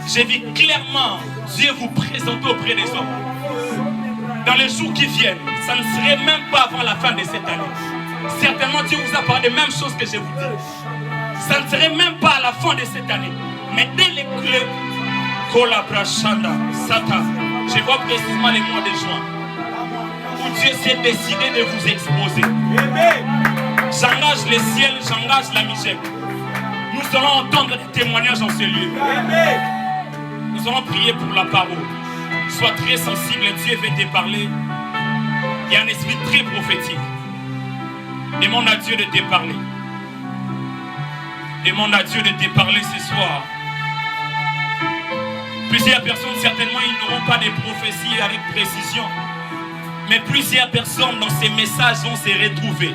J'ai vu clairement Dieu vous présenter auprès des hommes. Dans les jours qui viennent, ça ne serait même pas avant la fin de cette année. Certainement Dieu vous a parlé des mêmes choses que je vous dis. Ça ne serait même pas à la fin de cette année. Mais dès les clés, je vois précisément les mois de juin où Dieu s'est décidé de vous exposer. J'engage les ciels, j'engage la Migèque. Nous allons entendre des témoignages en ce lieu. Nous allons prier pour la parole. Sois très sensible, Dieu veut te parler. Il y a un esprit très prophétique. Demande à Dieu de te parler. Demande à Dieu de te parler ce soir. Plusieurs personnes, certainement, ils n'auront pas de prophéties avec précision. Mais plusieurs personnes dans ces messages vont se retrouver.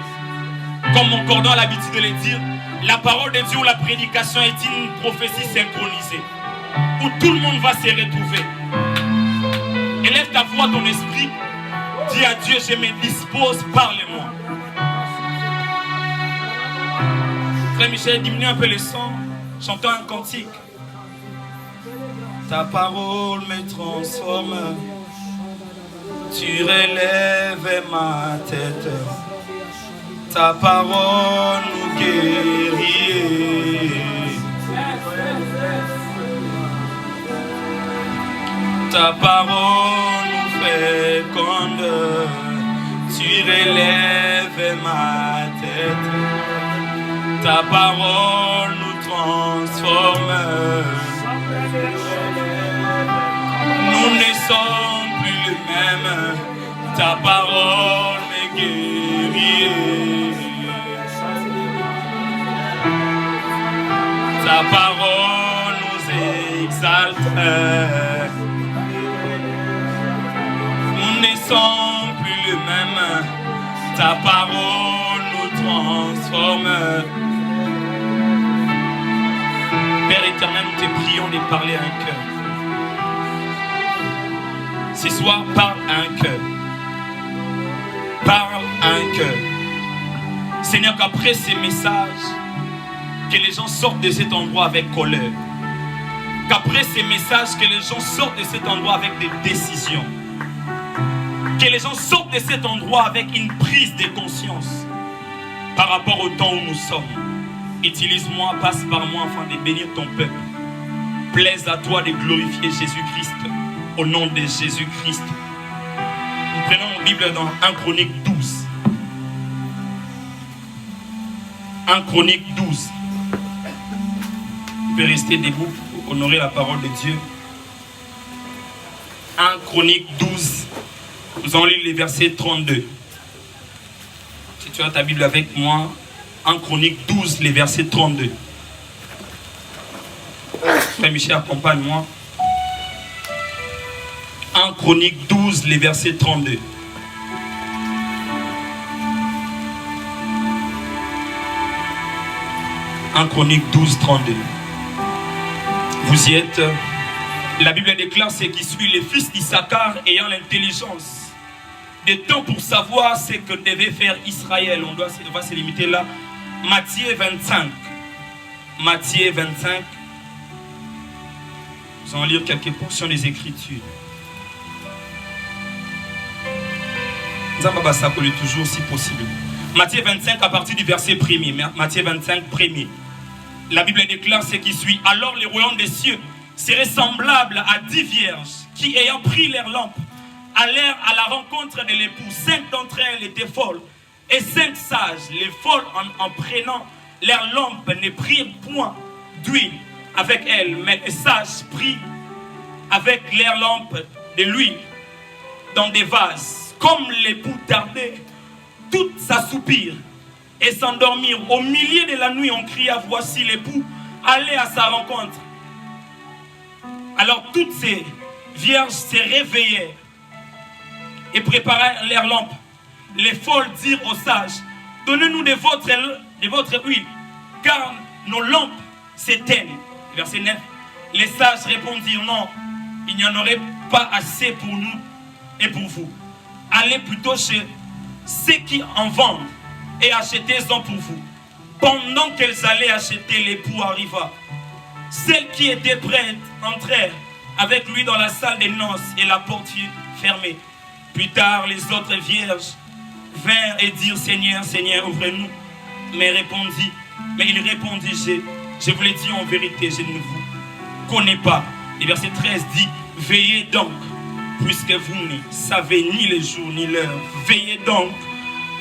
Comme mon cordon a l'habitude de le dire, la parole de Dieu ou la prédication est une prophétie synchronisée. Où tout le monde va se retrouver. Élève ta voix, ton esprit. Dis à Dieu, je me dispose, parle-moi. Frère Michel, diminue un peu le son, chantant un cantique. Ta parole me transforme, tu relèves ma tête. Ta parole nous guérit. Ta parole nous féconde, tu relèves ma tête. Ta parole nous transforme. Nous ne sommes plus les mêmes. Ta parole me guérit. Ta parole nous exalte. Nous ne sommes plus les mêmes. Ta parole nous transforme. Père éternel, nous te prions de parler à un cœur. Ce soir, parle à un cœur. Parle à un cœur. Seigneur, qu'après ces messages, que les gens sortent de cet endroit avec colère. Qu'après ces messages, que les gens sortent de cet endroit avec des décisions. Que les gens sortent de cet endroit avec une prise de conscience par rapport au temps où nous sommes. Utilise-moi, passe par moi afin de bénir ton peuple. Plaise à toi de glorifier Jésus-Christ. Au nom de Jésus-Christ. Nous prenons une Bible dans 1 Chronique 12. 1 Chronique 12. Vous pouvez rester debout pour honorer la parole de Dieu. 1 Chronique 12. Nous allons lire les versets 32. Si tu as ta Bible avec moi, 1 Chronique 12, les versets 32. Frère Michel, accompagne-moi. 1 Chronique 12, les versets 32. Chronique 12, 32. Vous y êtes. La Bible déclare ce qui suit: les fils d'Issachar ayant l'intelligence des temps pour savoir ce que devait faire Israël. On va se limiter là. Matthieu 25. Matthieu 25. Nous allons lire quelques portions des Écritures. Nous allons toujours si possible. Matthieu 25 à partir du verset 1er. Matthieu 25, 1er. La Bible déclare ce qui suit: alors les royaumes des cieux seraient semblables à 10 vierges qui, ayant pris leurs lampes, allèrent à la rencontre de l'époux. 5 d'entre elles étaient folles, et 5 sages. Les folles, en prenant leurs lampes, ne prirent point d'huile avec elles, mais les sages prirent avec leurs lampes de l'huile dans des vases. Comme l'époux tardait, toutes s'assoupirent et s'endormirent. Au milieu de la nuit, on cria: voici l'époux, allez à sa rencontre. Alors toutes ces vierges se réveillèrent et préparèrent leurs lampes. Les folles dirent aux sages: donnez-nous de votre huile, car nos lampes s'éteignent. Verset 9. Les sages répondirent: non, il n'y en aurait pas assez pour nous et pour vous. Allez plutôt chez ceux qui en vendent et achetez-en pour vous. Pendant qu'elles allaient acheter, l'époux arriva. Celles qui étaient prêtes entrèrent avec lui dans la salle des noces et la porte fut fermée. Plus tard, les autres vierges vinrent et dirent, Seigneur, Seigneur, ouvre-nous. Mais il répondit, je vous l'ai dit en vérité, je ne vous connais pas. Et verset 13 dit, veillez donc, puisque vous ne savez ni le jour ni l'heure. Veillez donc,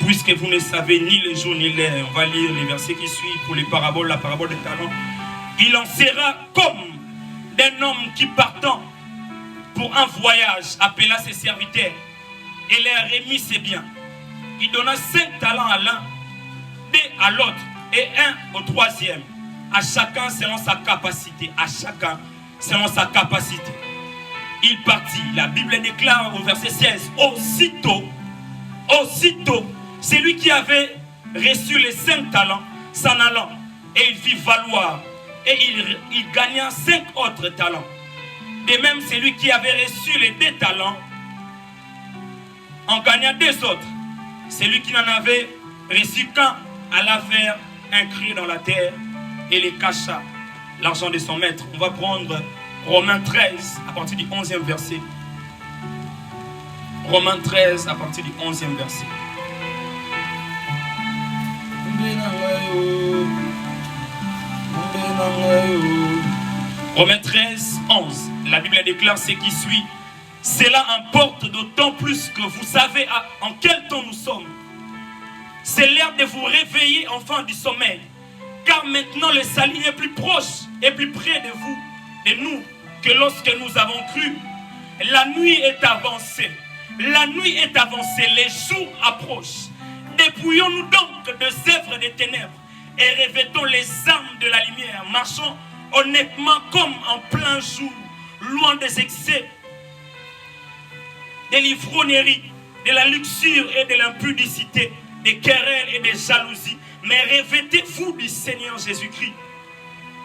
puisque vous ne savez ni le jour ni l'heure. On va lire les versets qui suivent pour les paraboles, la parabole des talents. Il en sera comme d'un homme qui partant pour un voyage appela ses serviteurs et leur remit ses biens. Il donna 5 talents à l'un, 2 à l'autre et 1 au troisième. À chacun selon sa capacité. À chacun selon sa capacité. Il partit. La Bible déclare au verset 16. Aussitôt, c'est lui qui avait reçu les 5 talents s'en allant. Et il fit valoir. Et il gagna 5 autres talents. De même, celui qui avait reçu les 2 talents en gagna 2 autres. Celui qui n'en avait reçu qu'un alla faire un cri dans la terre et les cacha l'argent de son maître. On va prendre Romains 13 à partir du 11e verset. Romains 13 à partir du 11e verset. Romains 13, 11. La Bible déclare ce qui suit. Cela importe d'autant plus que vous savez en quel temps nous sommes. C'est l'heure de vous réveiller, enfants du sommeil. Car maintenant le salut est plus proche et plus près de vous, de nous, que lorsque nous avons cru. La nuit est avancée. La nuit est avancée, les jours approchent. Dépouillons-nous donc des œuvres des ténèbres et revêtons les armes de la lumière. Marchons honnêtement comme en plein jour, loin des excès, des livrogneries, de la luxure et de l'impudicité, des querelles et des jalousies. Mais revêtez-vous du Seigneur Jésus-Christ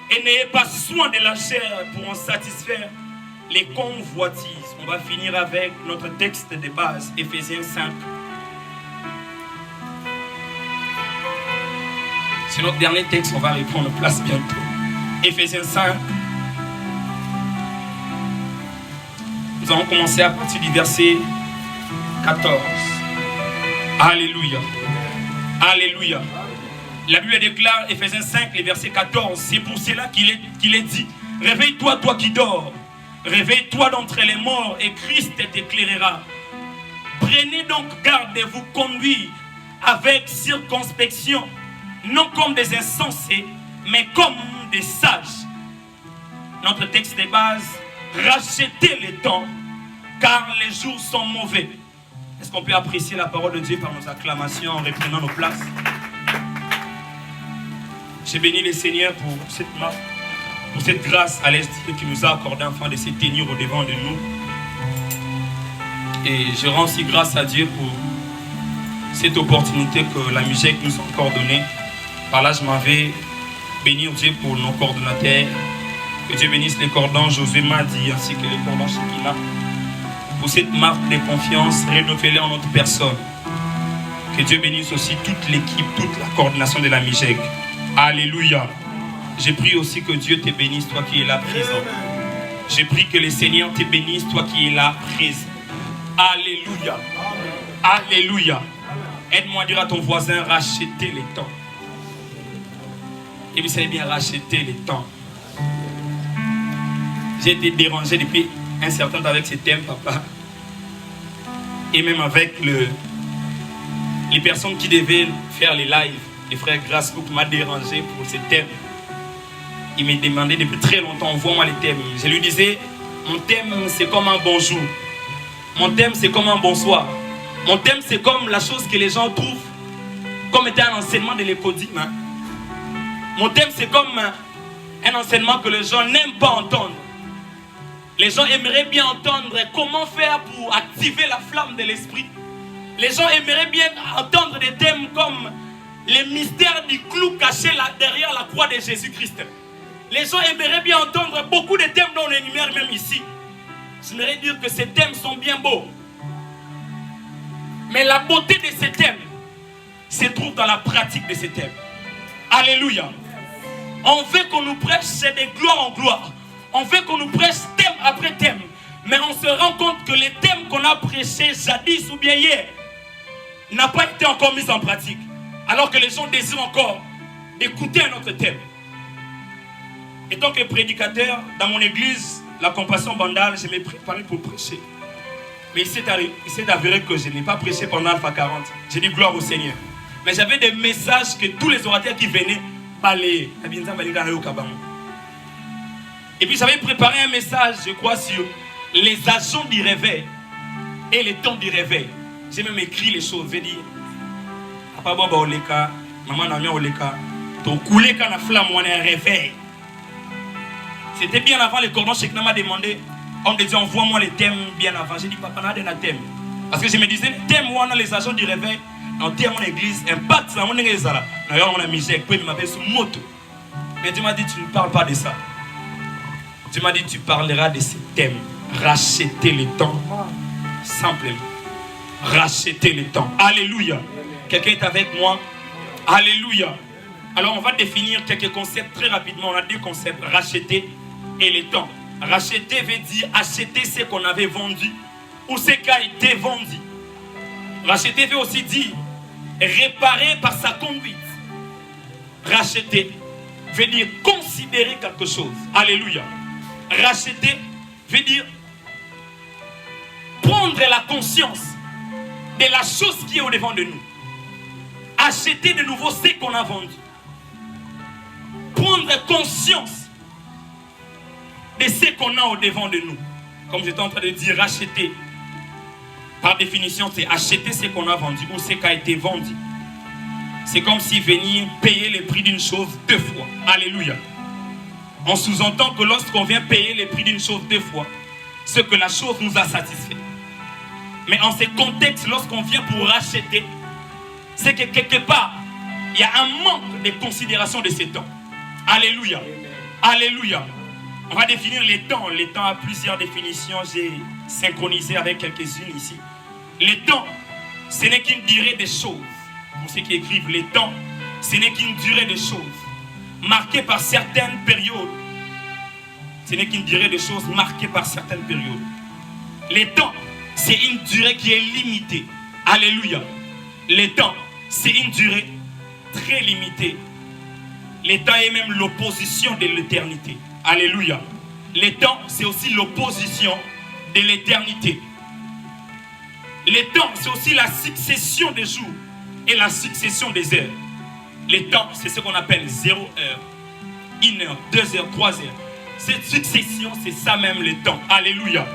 et n'ayez pas soin de la chair pour en satisfaire les convoitises. On va finir avec notre texte de base, Éphésiens 5. C'est notre dernier texte, on va reprendre place bientôt. Éphésiens 5. Nous allons commencer à partir du verset 14. Alléluia. Alléluia. La Bible déclare, Éphésiens 5, les versets 14. C'est pour cela qu'il est dit, réveille-toi, toi qui dors. Réveille-toi d'entre les morts et Christ t'éclairera. Prenez donc garde de vous conduire avec circonspection, non comme des insensés, mais comme des sages. Notre texte de base, rachetez le temps, car les jours sont mauvais. Est-ce qu'on peut apprécier la parole de Dieu par nos acclamations en reprenant nos places? J'ai béni le Seigneur pour cette marque, pour cette grâce à l'Esprit qui nous a accordé afin de se tenir au devant de nous. Et je rends aussi grâce à Dieu pour cette opportunité que la musique nous a encore donnée. Par là, je m'en vais bénir Dieu pour nos coordonnateurs. Que Dieu bénisse les cordons Josué Madi ainsi que les cordons Shekina. Pour cette marque de confiance renouvelée en notre personne. Que Dieu bénisse aussi toute l'équipe, toute la coordination de la MIGEC. Alléluia. J'ai prié aussi que Dieu te bénisse, toi qui es là présent. J'ai prié que le Seigneur te bénisse, toi qui es là présent. Alléluia. Alléluia. Aide-moi à dire à ton voisin, rachetez les temps. Et vous savez bien, racheter les temps. J'ai été dérangé depuis un certain temps avec ce thème, papa. Et même avec les personnes qui devaient faire les lives. Les frères Grasscook m'a dérangé pour ce thème. Il m'a demandé depuis très longtemps, envoie-moi les thèmes. Je lui disais, mon thème c'est comme un bonjour. Mon thème c'est comme un bonsoir. Mon thème c'est comme la chose que les gens trouvent comme étant un enseignement de l'écodime. Hein. Mon thème c'est comme un enseignement que les gens n'aiment pas entendre. Les gens aimeraient bien entendre comment faire pour activer la flamme de l'esprit. Les gens aimeraient bien entendre des thèmes comme les mystères du clou caché derrière la croix de Jésus-Christ. Les gens aimeraient bien entendre beaucoup de thèmes dont on énumère même ici. J'aimerais dire que ces thèmes sont bien beaux. Mais la beauté de ces thèmes se trouve dans la pratique de ces thèmes. Alléluia. On veut qu'on nous prêche, c'est de gloire en gloire. On veut qu'on nous prêche thème après thème. Mais on se rend compte que les thèmes qu'on a prêchés jadis ou bien hier n'ont pas été encore mis en pratique. Alors que les gens désirent encore d'écouter un autre thème. Et tant que prédicateur, dans mon église, la compassion bandale, je m'ai préparé pour prêcher. Mais il s'est avéré que je n'ai pas prêché pendant Alpha 40. J'ai dit gloire au Seigneur. Mais j'avais des messages que tous les orateurs qui venaient balayer. Et puis j'avais préparé un message, je crois, sur les agents du réveil et les temps du réveil. J'ai même écrit les choses. J'ai dit, Papa Baba Oleka, Maman Namia Oleka, ton coulé quand la flamme, on est un réveil. C'était bien avant les cordons, Cheikh m'a demandé, on me dit, envoie-moi les thèmes bien avant. J'ai dit, Papa, on a des thèmes. Parce que je me disais, les thèmes où on a les agents du réveil, on dit à mon église, impact, on est là. D'ailleurs, on a mis puis il m'appelle sur moto. Mais Dieu m'a dit, tu ne parles pas de ça. Dieu m'a dit, tu parleras de ces thèmes. Racheter le temps. Simplement. Racheter le temps. Alléluia. Quelqu'un est avec moi. Alléluia. Alors, on va définir quelques concepts très rapidement. On a deux concepts. Racheter et le temps. Racheter veut dire acheter ce qu'on avait vendu ou ce qui a été vendu. Racheter veut aussi dire réparer par sa conduite. Racheter veut dire considérer quelque chose. Alléluia. Racheter veut dire prendre la conscience de la chose qui est au devant de nous. Acheter de nouveau ce qu'on a vendu. Prendre conscience de ce qu'on a au devant de nous. Comme j'étais en train de dire, racheter. Par définition, c'est acheter ce qu'on a vendu ou ce qui a été vendu. C'est comme si venir payer le prix d'une chose deux fois. Alléluia. On sous-entend que lorsqu'on vient payer le prix d'une chose deux fois, c'est que la chose nous a satisfait. Mais en ce contexte, lorsqu'on vient pour racheter, c'est que quelque part, il y a un manque de considération de ces temps. Alléluia. Alléluia. On va définir les temps. Les temps a plusieurs définitions. J'ai synchronisé avec quelques-unes ici. Les temps, ce n'est qu'une durée des choses. Pour ceux qui écrivent, les temps, ce n'est qu'une durée des choses. Marquée par certaines périodes. Ce n'est qu'une durée des choses marquée par certaines périodes. Les temps, c'est une durée qui est limitée. Alléluia. Les temps, c'est une durée très limitée. Les temps est même l'opposition de l'éternité. Alléluia. Les temps, c'est aussi l'opposition de l'éternité. Les temps, c'est aussi la succession des jours et la succession des heures. Les temps, c'est ce qu'on appelle 0 heure, 1 heure, 2 heures, 3 heures. Cette succession, c'est ça même le temps. Alléluia.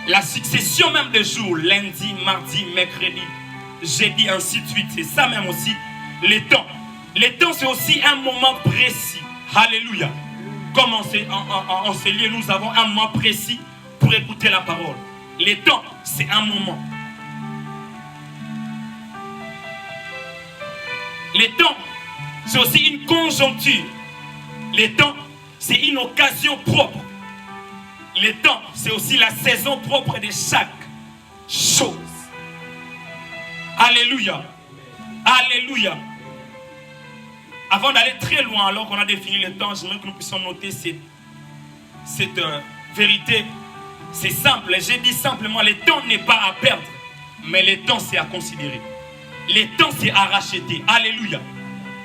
La succession même des jours, lundi, mardi, mercredi, jeudi, ainsi de suite. C'est ça même aussi les temps. Les temps, c'est aussi un moment précis. Alléluia. Comme en ce lieu, nous avons un moment précis pour écouter la parole. Les temps, c'est un moment. Les temps, c'est aussi une conjoncture. Les temps, c'est une occasion propre. Les temps, c'est aussi la saison propre de chaque chose. Alléluia. Alléluia. Avant d'aller très loin, alors qu'on a défini le temps, j'aimerais que nous puissions noter cette vérité. C'est simple, j'ai dit simplement, le temps n'est pas à perdre, mais le temps c'est à considérer. Le temps c'est à racheter. Alléluia.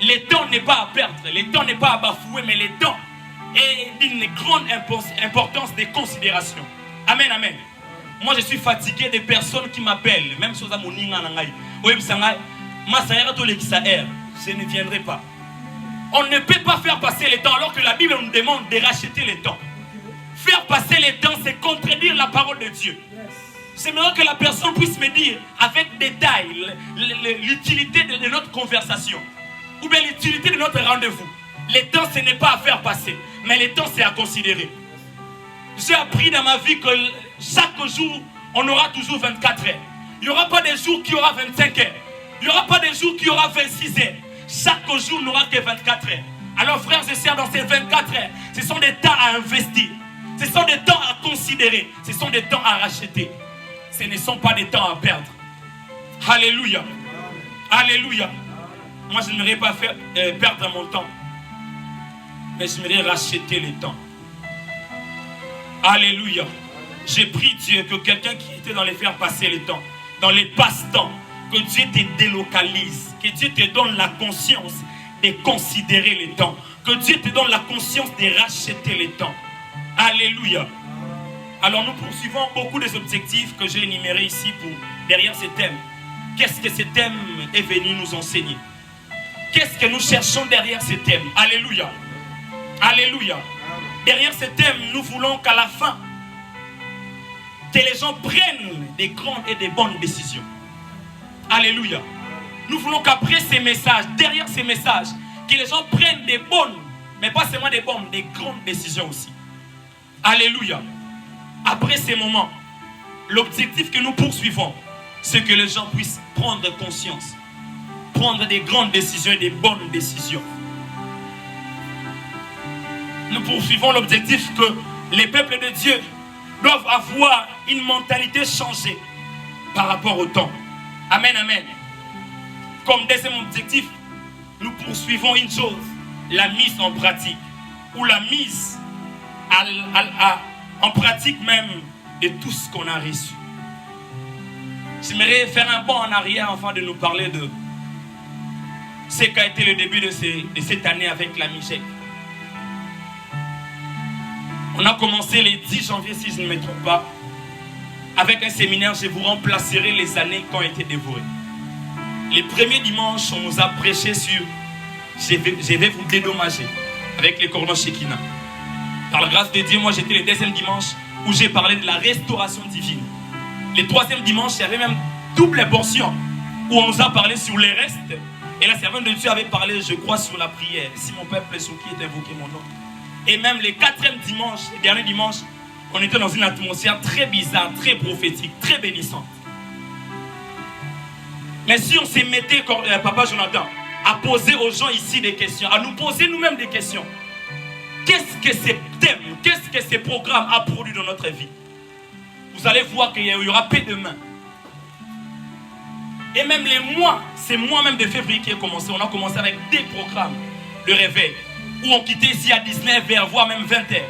Le temps n'est pas à perdre, le temps n'est pas à bafouer, mais le temps est d'une grande importance de considération. Amen, amen. Moi je suis fatigué des personnes qui m'appellent, même chose à mon ninga nangai. Je ne viendrai pas. On ne peut pas faire passer le temps alors que la Bible nous demande de racheter le temps. Faire passer le temps, c'est contredire la parole de Dieu. J'aimerais que la personne puisse me dire avec détail l'utilité de notre conversation ou bien l'utilité de notre rendez-vous. Le temps, ce n'est pas à faire passer, mais le temps, c'est à considérer. J'ai appris dans ma vie que chaque jour, on aura toujours 24 heures. Il n'y aura pas des jours qui aura 25 heures. Il n'y aura pas des jours qui aura 26 heures. Chaque jour n'aura que 24 heures. Alors frères et sœurs, dans ces 24 heures, ce sont des temps à investir. Ce sont des temps à considérer. Ce sont des temps à racheter. Ce ne sont pas des temps à perdre. Alléluia. Alléluia. Moi, je n'aimerais pas perdre mon temps. mais j'aimerais racheter le temps. Alléluia. J'ai prié Dieu que quelqu'un qui était dans les faire passer le temps, dans les passe-temps, que Dieu te délocalise, que Dieu te donne la conscience de considérer le temps, que Dieu te donne la conscience de racheter le temps. Alléluia. Alors nous poursuivons beaucoup des objectifs que j'ai énumérés ici derrière ces thèmes. Qu'est-ce que ces thèmes est venu nous enseigner? Qu'est-ce que nous cherchons derrière ces thèmes? Alléluia. Alléluia. Derrière ces thèmes, nous voulons qu'à la fin, que les gens prennent des grandes et des bonnes décisions. Alléluia. Nous voulons qu'après ces messages, derrière ces messages, que les gens prennent des bonnes, mais pas seulement des bonnes, des grandes décisions aussi. Alléluia. Après ces moments, l'objectif que nous poursuivons, c'est que les gens puissent prendre conscience, prendre des grandes décisions et des bonnes décisions. Nous poursuivons l'objectif que les peuples de Dieu doivent avoir une mentalité changée par rapport au temps. Amen, amen. Comme deuxième objectif, nous poursuivons une chose, la mise en pratique, ou la mise en pratique même de tout ce qu'on a reçu. J'aimerais faire un bond en arrière afin de nous parler de ce qu'a été le début de cette année avec la MIGEC. On a commencé le 10 janvier, si je ne me trompe pas, avec un séminaire, je vous remplacerai les années qui ont été dévorées. Les premiers dimanches, on nous a prêché sur je vais vous dédommager avec les cordons Shekinah. Par la grâce de Dieu, moi j'étais le deuxième dimanche où j'ai parlé de la restauration divine. Le troisième dimanche, il y avait même double portion où on nous a parlé sur les restes. Et la servante de Dieu avait parlé, je crois, sur la prière. Si mon peuple est sur qui est invoqué mon nom. Et même le quatrième dimanche, le dernier dimanche, on était dans une atmosphère très bizarre, très prophétique, très bénissante. Mais si on se mettait, Papa Jonathan, à poser aux gens ici des questions, à nous poser nous-mêmes des questions, qu'est-ce que ces thèmes, qu'est-ce que ces programmes a produit dans notre vie? Vous allez voir qu'il y aura peu de mains. Et même les mois, c'est mois même de février qui est commencé. On a commencé avec des programmes de réveil, où on quittait ici à 19h, voire même 20h.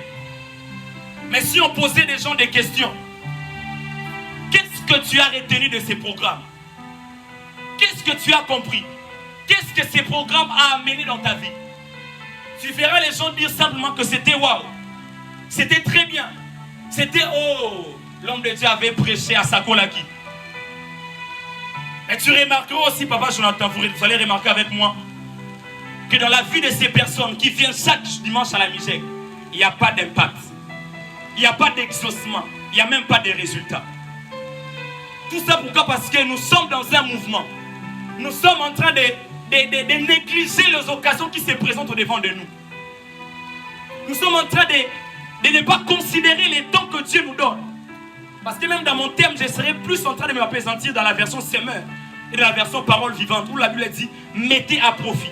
Mais si on posait des gens des questions, qu'est-ce que tu as retenu de ces programmes? Qu'est-ce que tu as compris? Qu'est-ce que ces programmes ont amené dans ta vie? Tu verras les gens dire simplement que c'était waouh, c'était très bien, c'était oh, l'homme de Dieu avait prêché à Sakolaki. Mais tu remarqueras aussi, Papa Jonathan, vous allez remarquer avec moi, que dans la vie de ces personnes qui viennent chaque dimanche à la MIGEC, il n'y a pas d'impact, il n'y a pas d'exaucement, il n'y a même pas de résultats. Tout ça pourquoi? Parce que nous sommes dans un mouvement. Nous sommes en train de négliger les occasions qui se présentent au devant de nous. Nous sommes en train de ne pas considérer les dons que Dieu nous donne. Parce que même dans mon thème, je serais plus en train de m'appesantir dans la version semeur et dans la version parole vivante, où la Bible dit, mettez à profit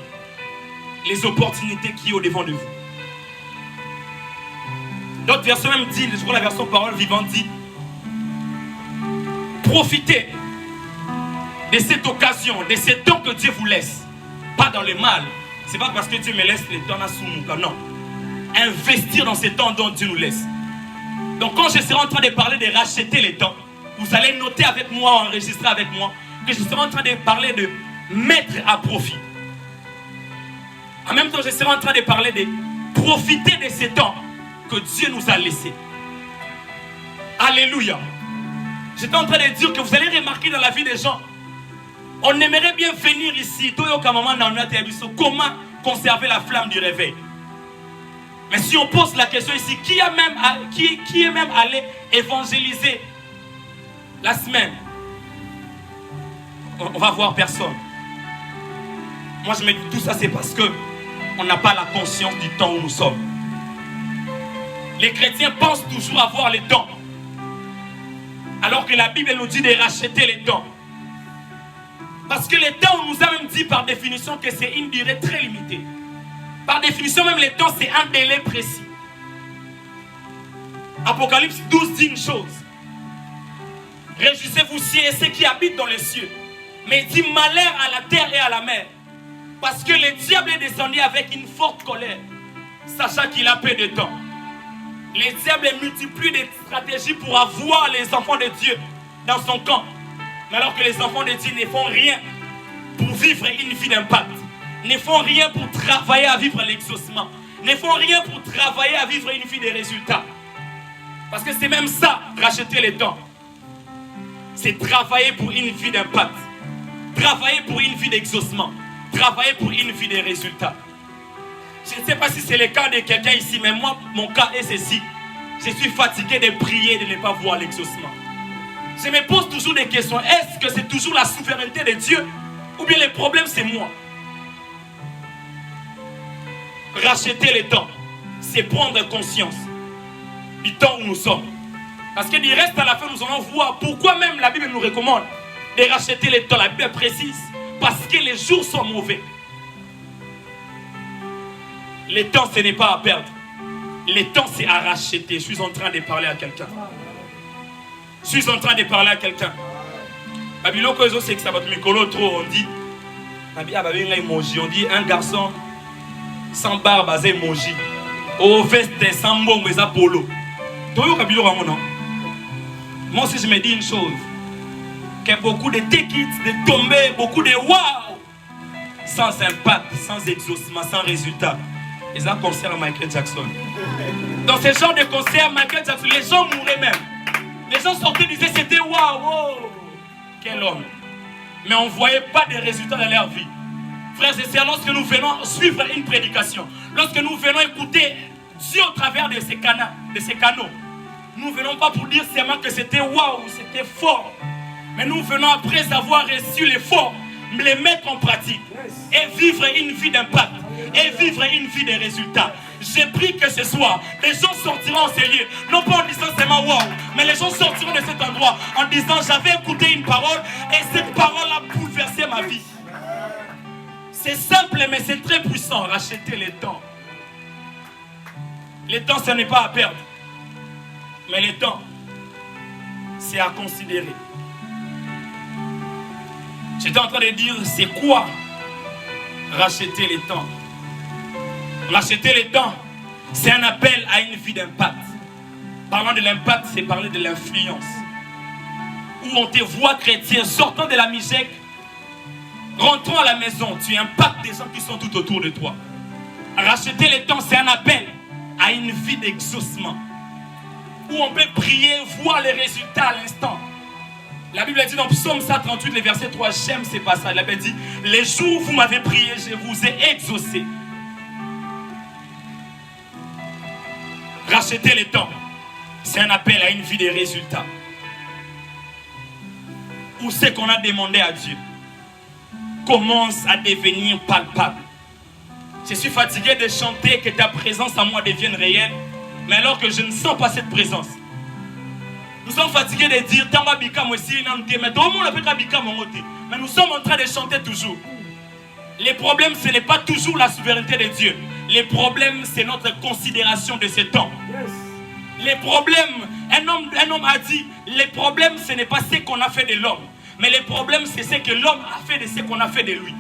les opportunités qui sont au devant de vous. D'autres versions même disent, je crois la version parole vivante dit, profitez de cette occasion, de ces dons que Dieu vous laisse. Pas dans le mal. Ce n'est pas parce que Dieu me laisse les temps à Soumouka, non. Investir dans ces temps dont Dieu nous laisse. Donc quand je serai en train de parler de racheter les temps, vous allez noter avec moi, enregistrer avec moi, que je serai en train de parler de mettre à profit. En même temps, je serai en train de parler de profiter de ces temps que Dieu nous a laissés. Alléluia. J'étais en train de dire que vous allez remarquer dans la vie des gens, on aimerait bien venir ici, comment conserver la flamme du réveil. Mais si on pose la question ici, qui est même allé évangéliser la semaine? On va voir personne. Moi je me dis tout ça, c'est parce que on n'a pas la conscience du temps où nous sommes. Les chrétiens pensent toujours avoir les dons, alors que la Bible nous dit de racheter les dons. Parce que les temps, on nous a même dit par définition que c'est une durée très limitée. Par définition, même les temps, c'est un délai précis. Apocalypse 12 dit une chose. Réjouissez-vous cieux et ceux qui habitent dans les cieux. Mais il dit malheur à la terre et à la mer. Parce que le diable est descendu avec une forte colère sachant qu'il a peu de temps. Les diables multiplient des stratégies pour avoir les enfants de Dieu dans son camp. Mais alors que les enfants de Dieu ne font rien pour vivre une vie d'impact, ne font rien pour travailler à vivre l'exaucement, ne font rien pour travailler à vivre une vie de résultats. Parce que c'est même ça, racheter le temps. C'est travailler pour une vie d'impact, travailler pour une vie d'exaucement, travailler pour une vie de résultats. Je ne sais pas si c'est le cas de quelqu'un ici, mais moi, mon cas est ceci. Je suis fatigué de prier et de ne pas voir l'exaucement. Je me pose toujours des questions. Est-ce que c'est toujours la souveraineté de Dieu ou bien le problème c'est moi? Racheter le temps, c'est prendre conscience du temps où nous sommes. Parce que du reste à la fin, nous allons voir pourquoi même la Bible nous recommande de racheter le temps. La Bible précise, parce que les jours sont mauvais. Le temps, ce n'est pas à perdre. Le temps, c'est à racheter. Je suis en train de parler à quelqu'un. Je suis en train de parler à quelqu'un. Babiloko, c'est que ça va te mikolo trop. On dit, on dit un garçon sans barbe, c'est emoji. Au veste, sans bon, mais ça polo. Moi aussi, je me dis une chose. Qu'il y a beaucoup de take-it, de tomber, beaucoup de wow. Sans impact, sans exaucement, sans résultat. Et ça concerne Michael Jackson. Dans ce genre de concert, Michael Jackson, les gens mouraient même. Les gens sortaient et disaient c'était waouh, quel homme. Mais on ne voyait pas de résultats dans leur vie. Frères et sœurs, lorsque nous venons suivre une prédication, lorsque nous venons écouter Dieu au travers de ces canaux, nous ne venons pas pour dire seulement que c'était waouh, c'était fort. Mais nous venons après avoir reçu l'effort, les mettre en pratique et vivre une vie d'impact et vivre une vie de résultats. J'ai pris que ce soir, les gens sortiront en ces lieux, non pas en disant seulement waouh, mais les gens sortiront de cet endroit en disant j'avais écouté une parole et cette parole a bouleversé ma vie. C'est simple mais c'est très puissant, racheter le temps. Le temps, ce n'est pas à perdre. Mais le temps, c'est à considérer. J'étais en train de dire, c'est quoi racheter le temps? Racheter le temps, c'est un appel à une vie d'impact. Parlant de l'impact, c'est parler de l'influence. Où on te voit chrétien sortant de la misère, rentrant à la maison, tu impactes des gens qui sont tout autour de toi. Racheter le temps, c'est un appel à une vie d'exaucement. Où on peut prier, voir les résultats à l'instant. La Bible dit dans Psaume 138, le verset 3, j'aime ces passages. La Bible dit, les jours où vous m'avez prié, je vous ai exaucé. Racheter le temps, c'est un appel à une vie de résultats. Où ce qu'on a demandé à Dieu commence à devenir palpable. Je suis fatigué de chanter que ta présence à moi devienne réelle, mais alors que je ne sens pas cette présence. Nous sommes fatigués de dire mais nous sommes en train de chanter toujours. Les problèmes, ce n'est pas toujours la souveraineté de Dieu. Les problèmes, c'est notre considération de ce temps. Les problèmes, un homme a dit, les problèmes, ce n'est pas ce qu'on a fait de l'homme, mais les problèmes, c'est ce que l'homme a fait de ce qu'on a fait de lui.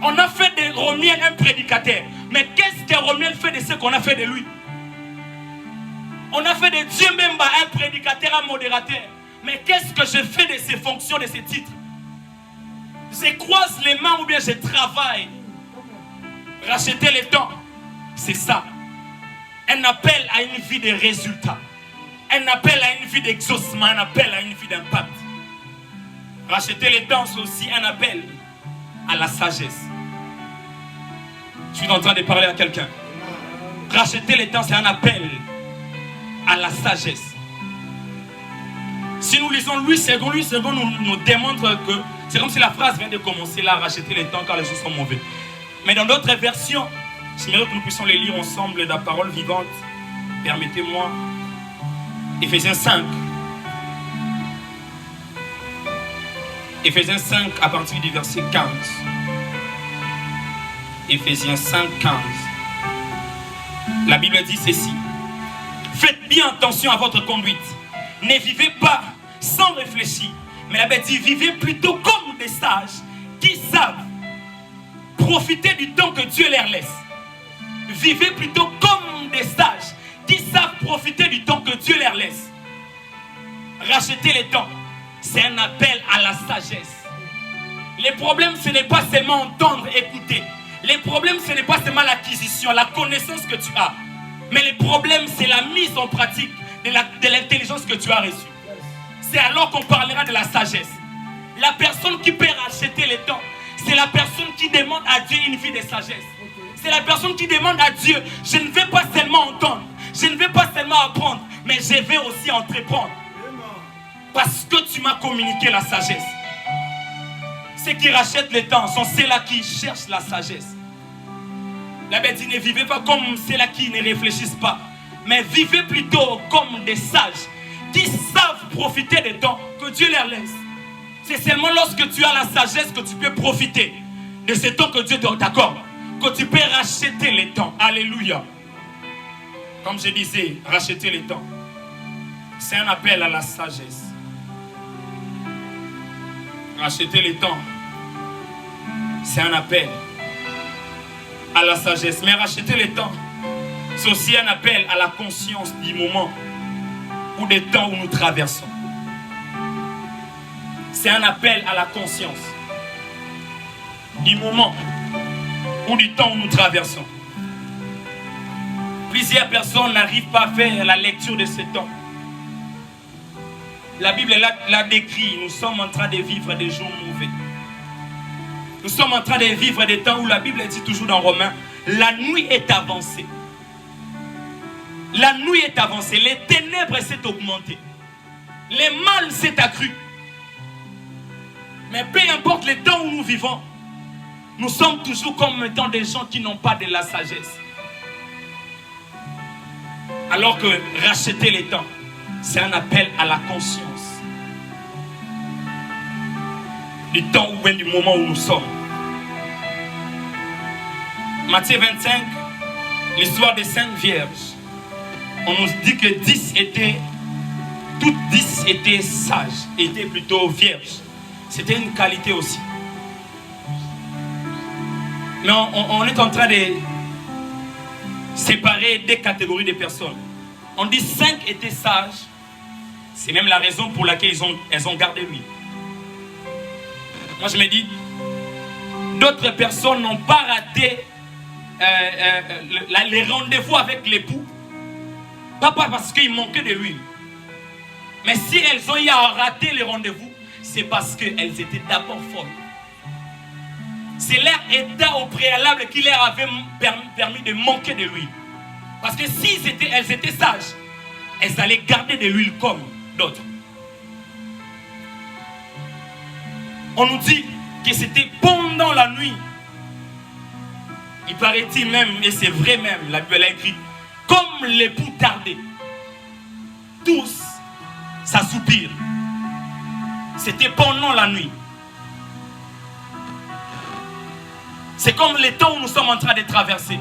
On a fait de Romiel un prédicateur, mais qu'est-ce que Romiel fait de ce qu'on a fait de lui? On a fait de Dieu même un prédicateur, un modérateur. Mais qu'est-ce que je fais de ces fonctions, de ces titres? Je croise les mains ou bien je travaille. Racheter le temps, c'est ça. Un appel à une vie de résultats. Un appel à une vie d'exaucement, un appel à une vie d'impact. Racheter le temps, c'est aussi un appel à la sagesse. Je suis en train de parler à quelqu'un. Racheter le temps, c'est un appel à la sagesse. Si nous lisons Louis II nous démontre que c'est comme si la phrase vient de commencer là, racheter le temps car les jours sont mauvais. Mais dans d'autres versions, j'aimerais que nous puissions les lire ensemble de la parole vivante. Permettez-moi. Éphésiens 5. Éphésiens 5 à partir du verset 15. Éphésiens 5, 15. La Bible dit ceci. Faites bien attention à votre conduite. Ne vivez pas sans réfléchir. Mais la Bible dit, vivez plutôt comme des sages qui savent profiter du temps que Dieu leur laisse. vivez plutôt comme des sages qui savent profiter du temps que Dieu leur laisse. Racheter le temps, c'est un appel à la sagesse. Les problèmes, ce n'est pas seulement entendre, écouter. Les problèmes, ce n'est pas seulement l'acquisition, la connaissance que tu as. Mais les problèmes, c'est la mise en pratique de l'intelligence que tu as reçue. C'est alors qu'on parlera de la sagesse. La personne qui peut racheter le temps, c'est la personne qui demande à Dieu une vie de sagesse. C'est la personne qui demande à Dieu, je ne vais pas seulement entendre, je ne vais pas seulement apprendre, mais je vais aussi entreprendre. Parce que tu m'as communiqué la sagesse. Ceux qui rachètent le temps sont ceux-là qui cherchent la sagesse. La Bible dit, ne vivez pas comme ceux-là qui ne réfléchissent pas, mais vivez plutôt comme des sages qui savent profiter des temps que Dieu leur laisse. C'est seulement lorsque tu as la sagesse que tu peux profiter de ce temps que Dieu t'accorde, que tu peux racheter les temps. Alléluia. Comme je disais, racheter les temps, c'est un appel à la sagesse. Racheter les temps, c'est un appel à la sagesse. Mais racheter les temps, c'est aussi un appel à la conscience du moment ou des temps où nous traversons. C'est un appel à la conscience du moment ou du temps où nous traversons. Plusieurs personnes n'arrivent pas à faire la lecture de ce temps. La Bible l'a décrit, nous sommes en train de vivre des jours mauvais. Nous sommes en train de vivre des temps où la Bible dit toujours dans Romains, la nuit est avancée. La nuit est avancée, les ténèbres s'est augmentées. Le mal s'est accru. Mais peu importe les temps où nous vivons, nous sommes toujours comme étant des gens qui n'ont pas de la sagesse. Alors que racheter les temps, c'est un appel à la conscience du temps ou bien du moment où nous sommes. Matthieu 25, l'histoire des 5 vierges. On nous dit que toutes 10 étaient sages, étaient plutôt vierges. C'était une qualité aussi. Mais on est en train de séparer des catégories de personnes. On dit 5 étaient sages. C'est même la raison pour laquelle elles ont gardé lui. Moi je me dis, d'autres personnes n'ont pas raté les rendez-vous avec l'époux. Pas parce qu'il manquait de l'huile. Mais si elles ont eu à rater les rendez-vous, c'est parce qu'elles étaient d'abord folles. C'est leur état au préalable qui leur avait permis de manquer de l'huile. Parce que si elles étaient sages, elles allaient garder de l'huile comme d'autres. On nous dit que c'était pendant la nuit. Il paraît-il même, et c'est vrai même, la Bible a écrit, comme l'époux tardait, tous s'assoupirent. C'était pendant la nuit. C'est comme les temps où nous sommes en train de traverser.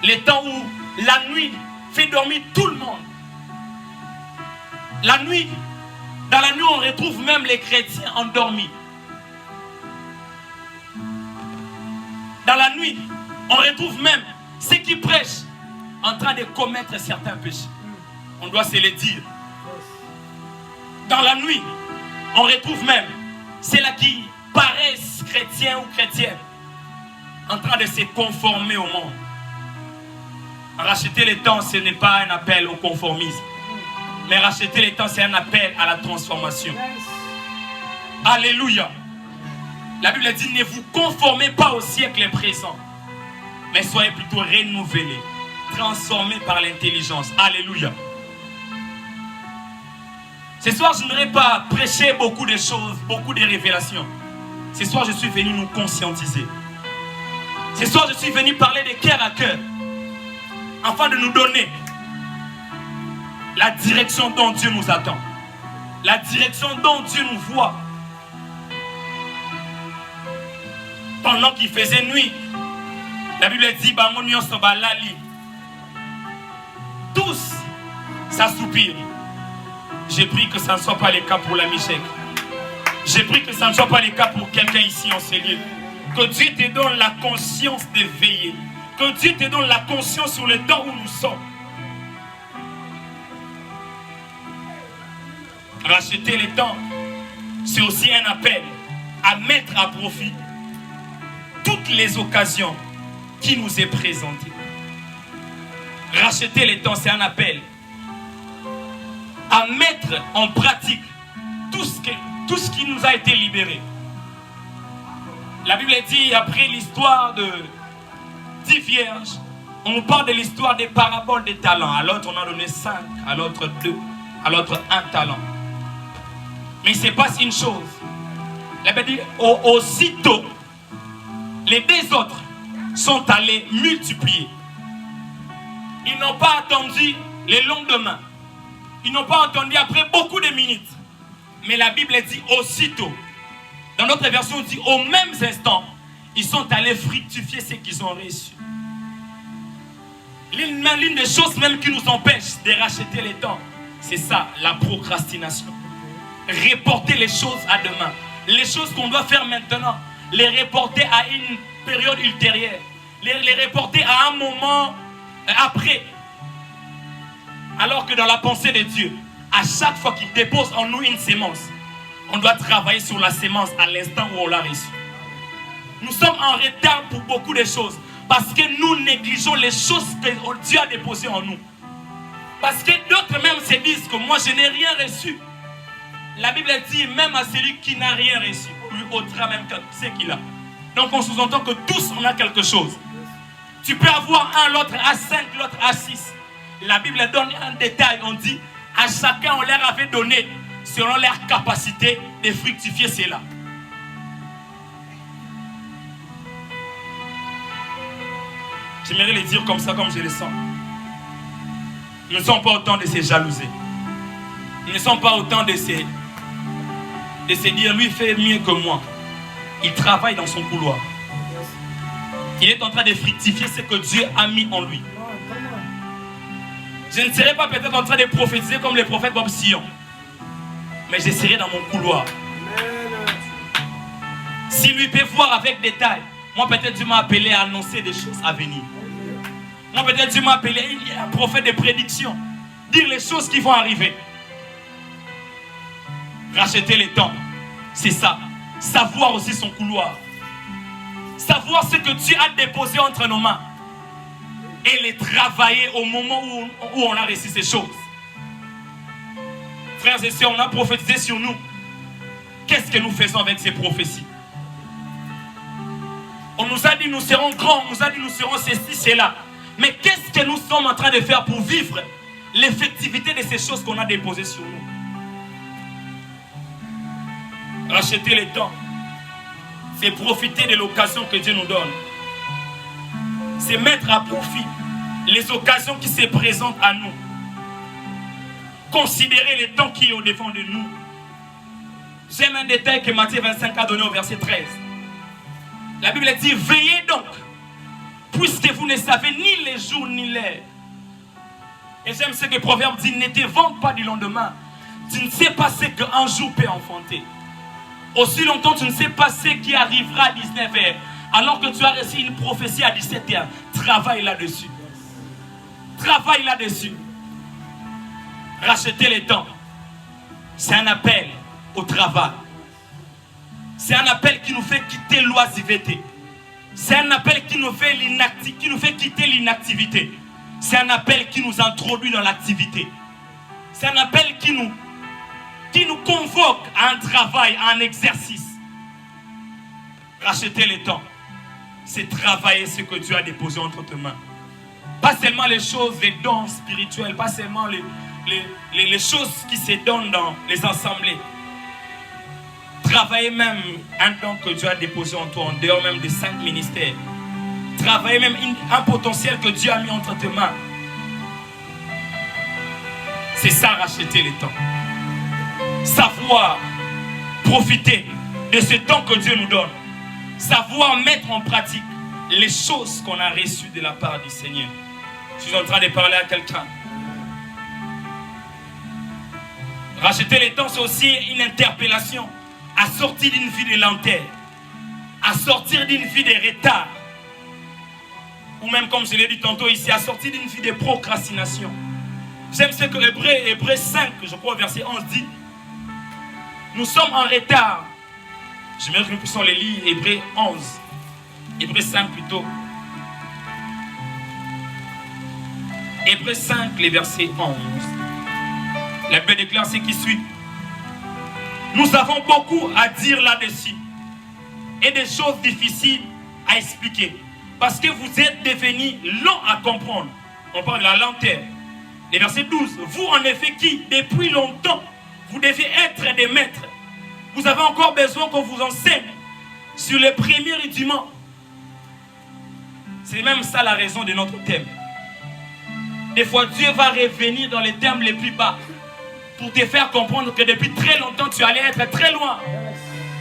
Les temps où la nuit fait dormir tout le monde. La nuit, dans la nuit, on retrouve même les chrétiens endormis. Dans la nuit, on retrouve même ceux qui prêchent en train de commettre certains péchés. On doit se le dire. Dans la nuit, on retrouve même ceux-là qui paraissent chrétiens ou chrétiennes en train de se conformer au monde. Racheter le temps, ce n'est pas un appel au conformisme. Mais racheter le temps, c'est un appel à la transformation. Alléluia. La Bible dit, ne vous conformez pas au siècle présent, mais soyez plutôt renouvelés, transformés par l'intelligence. Alléluia. Ce soir, je n'aurais pas prêché beaucoup de choses, beaucoup de révélations. Ce soir, je suis venu nous conscientiser. Ce soir, je suis venu parler de cœur à cœur, afin de nous donner la direction dont Dieu nous attend, la direction dont Dieu nous voit. Pendant qu'il faisait nuit, la Bible dit, tous s'assoupirent. J'ai pris que ça ne soit pas le cas pour la Michel. J'ai pris que ça ne soit pas le cas pour quelqu'un ici en ces lieux. Que Dieu te donne la conscience de veiller, Que Dieu te donne la conscience sur le temps où nous sommes. Racheter le temps, c'est aussi un appel à mettre à profit toutes les occasions qui nous est présentées. Racheter le temps, c'est un appel à mettre en pratique tout ce qui nous a été libéré. La Bible dit, après l'histoire de 10 vierges, on nous parle de l'histoire des paraboles des talents. À l'autre, on a donné 5, à l'autre 2, à l'autre 1 talent. Mais il se passe une chose. La Bible dit, aussitôt, les 2 autres sont allés multiplier. Ils n'ont pas attendu le lendemain. Ils n'ont pas attendu après beaucoup de minutes. Mais la Bible dit aussitôt. Dans notre version, on dit au même instant, ils sont allés fructifier ce qu'ils ont reçu. L'une des choses même qui nous empêche de racheter le temps, c'est ça, la procrastination. Reporter les choses à demain. Les choses qu'on doit faire maintenant, les reporter à une période ultérieure. Les reporter à un moment après. Alors que dans la pensée de Dieu, à chaque fois qu'il dépose en nous une sémence, on doit travailler sur la sémence à l'instant où on l'a reçue. Nous sommes en retard pour beaucoup de choses parce que nous négligeons les choses que Dieu a déposées en nous. Parce que d'autres même se disent que moi je n'ai rien reçu. La Bible dit même à celui qui n'a rien reçu, on lui ôtera même ce qu'il a. Donc on sous-entend que tous on a quelque chose. Tu peux avoir un, l'autre à 5, l'autre à 6. La Bible donne un détail, on dit à chacun on leur avait donné selon leur capacité de fructifier cela. J'aimerais le dire comme ça, comme je le sens. Nous ne sommes pas autant de se jalouser. Nous ne sommes pas autant de se dire lui fait mieux que moi. Il travaille dans son couloir. Il est en train de fructifier ce que Dieu a mis en lui. Je ne serai pas peut-être en train de prophétiser comme le prophète Bob Sion. Mais je serai dans mon couloir. Si lui peut voir avec détail, moi peut-être Dieu m'a appelé à annoncer des choses à venir. Moi peut-être Dieu m'a appelé un prophète de prédiction. Dire les choses qui vont arriver. Racheter le temps, c'est ça. Savoir aussi son couloir. Savoir ce que Dieu a déposé entre nos mains. Et les travailler au moment où on a reçu ces choses. Frères et sœurs, on a prophétisé sur nous. Qu'est-ce que nous faisons avec ces prophéties? On nous a dit nous serons grands, on nous a dit nous serons ceci, cela. Mais qu'est-ce que nous sommes en train de faire pour vivre l'effectivité de ces choses qu'on a déposées sur nous? Racheter le temps, c'est profiter de l'occasion que Dieu nous donne. C'est mettre à profit les occasions qui se présentent à nous. Considérer le temps qui est au-devant de nous. J'aime un détail que Matthieu 25 a donné au verset 13. La Bible dit, veillez donc, puisque vous ne savez ni les jours ni l'heure. Et j'aime ce que le proverbe dit, ne te vante pas du lendemain. Tu ne sais pas ce qu'un jour peut enfanter. Aussi longtemps tu ne sais pas ce qui arrivera à 19h. Alors que tu as reçu une prophétie à 17h. Travaille là-dessus. Travaille là-dessus. Racheter le temps. C'est un appel au travail. C'est un appel qui nous fait quitter l'oisiveté. C'est un appel qui nous fait quitter l'inactivité. C'est un appel qui nous introduit dans l'activité. C'est un appel qui nous convoque à un travail, à un exercice. Racheter le temps, c'est travailler ce que Dieu a déposé entre tes mains. Pas seulement les choses, les dons spirituels, pas seulement les choses qui se donnent dans les assemblées. Travailler même un don que Dieu a déposé en toi, en dehors même des 5 ministères. Travailler même un potentiel que Dieu a mis entre tes mains. C'est ça, racheter le temps. Savoir profiter de ce temps que Dieu nous donne. Savoir mettre en pratique les choses qu'on a reçues de la part du Seigneur. Je suis en train de parler à quelqu'un. Racheter le temps, c'est aussi une interpellation à sortir d'une vie de lenteur, à sortir d'une vie de retard. ou même comme je l'ai dit tantôt ici, assorti d'une vie de procrastination. J'aime ce que Hébreux 5, je crois, verset 11 dit. Nous sommes en retard. Je me que nous puissions les lire, Hébreux 11. Hébreux 5 plutôt. Hébreux 5, les versets 11. La Bible déclare ce qui suit. Nous avons beaucoup à dire là-dessus. Et des choses difficiles à expliquer. Parce que vous êtes devenus longs à comprendre. On parle de la lenteur. Les versets 12. Vous en effet qui, depuis longtemps, vous devez être des maîtres. Vous avez encore besoin qu'on vous enseigne sur les premiers rudiments. C'est même ça la raison de notre thème. Des fois, Dieu va revenir dans les termes les plus bas pour te faire comprendre que depuis très longtemps, tu allais être très loin.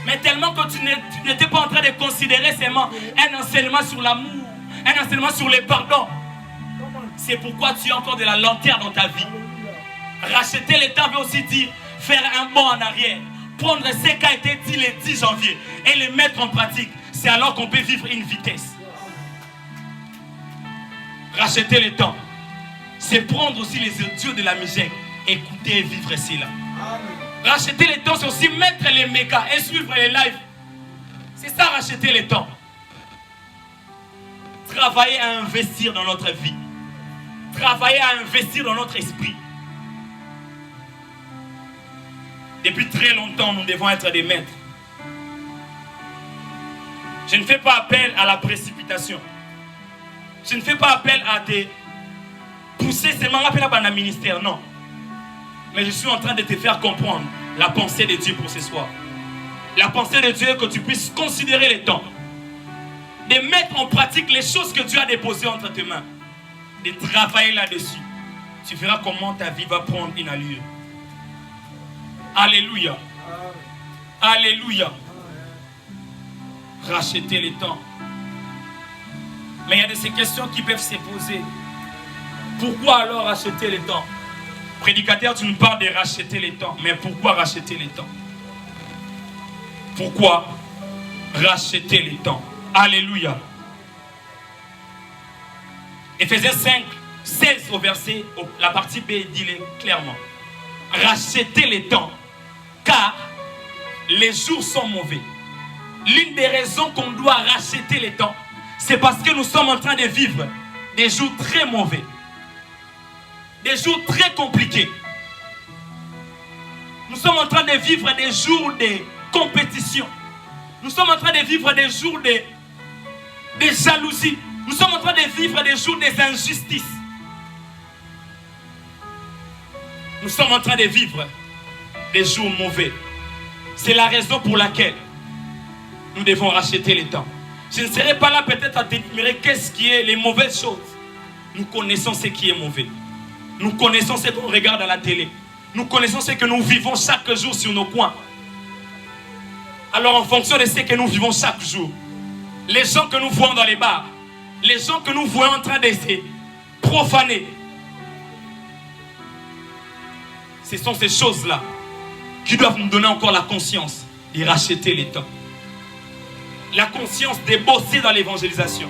Mais tellement que tu n'étais pas en train de considérer seulement un enseignement sur l'amour, un enseignement sur le pardon. C'est pourquoi tu as encore de la lenteur dans ta vie. Racheter le temps veut aussi dire faire un bond en arrière. Prendre ce qui a été dit le 10 janvier et le mettre en pratique. C'est alors qu'on peut vivre une vitesse. Racheter le temps, c'est prendre aussi les audios de la musique, écouter et vivre cela. Racheter le temps, c'est aussi mettre les mégas et suivre les lives. C'est ça, racheter le temps. Travailler à investir dans notre vie. Travailler à investir dans notre esprit. Depuis très longtemps, nous devons être des maîtres. Je ne fais pas appel à la précipitation. Je ne fais pas appel à te pousser seulement appel à un ministère, non. Mais je suis en train de te faire comprendre la pensée de Dieu pour ce soir. La pensée de Dieu est que tu puisses considérer les temps. De mettre en pratique les choses que Dieu a déposées entre tes mains. De travailler là-dessus. Tu verras comment ta vie va prendre une allure. Alléluia. Alléluia. Racheter les temps. Mais il y a de ces questions qui peuvent se poser. Pourquoi alors racheter les temps? Prédicateur, tu nous parles de racheter les temps. Mais pourquoi racheter les temps? Pourquoi racheter les temps? Alléluia. Éphésiens 5, 16 au verset, la partie B dit clairement. Rachetez les temps, car les jours sont mauvais. L'une des raisons qu'on doit racheter les temps, c'est parce que nous sommes en train de vivre des jours très mauvais. Des jours très compliqués. Nous sommes en train de vivre des jours de compétition. Nous sommes en train de vivre des jours de jalousie. Nous sommes en train de vivre des jours des injustices. Nous sommes en train de vivre des jours mauvais. C'est la raison pour laquelle nous devons racheter les temps. Je ne serai pas là peut-être à t'énumérer qu'est-ce qui est les mauvaises choses. Nous connaissons ce qui est mauvais. Nous connaissons ce qu'on regarde à la télé. Nous connaissons ce que nous vivons chaque jour sur nos coins. Alors en fonction de ce que nous vivons chaque jour, les gens que nous voyons dans les bars, les gens que nous voyons en train de se profaner, ce sont ces choses-là qui doivent nous donner encore la conscience de racheter les temps. La conscience de bosser dans l'évangélisation.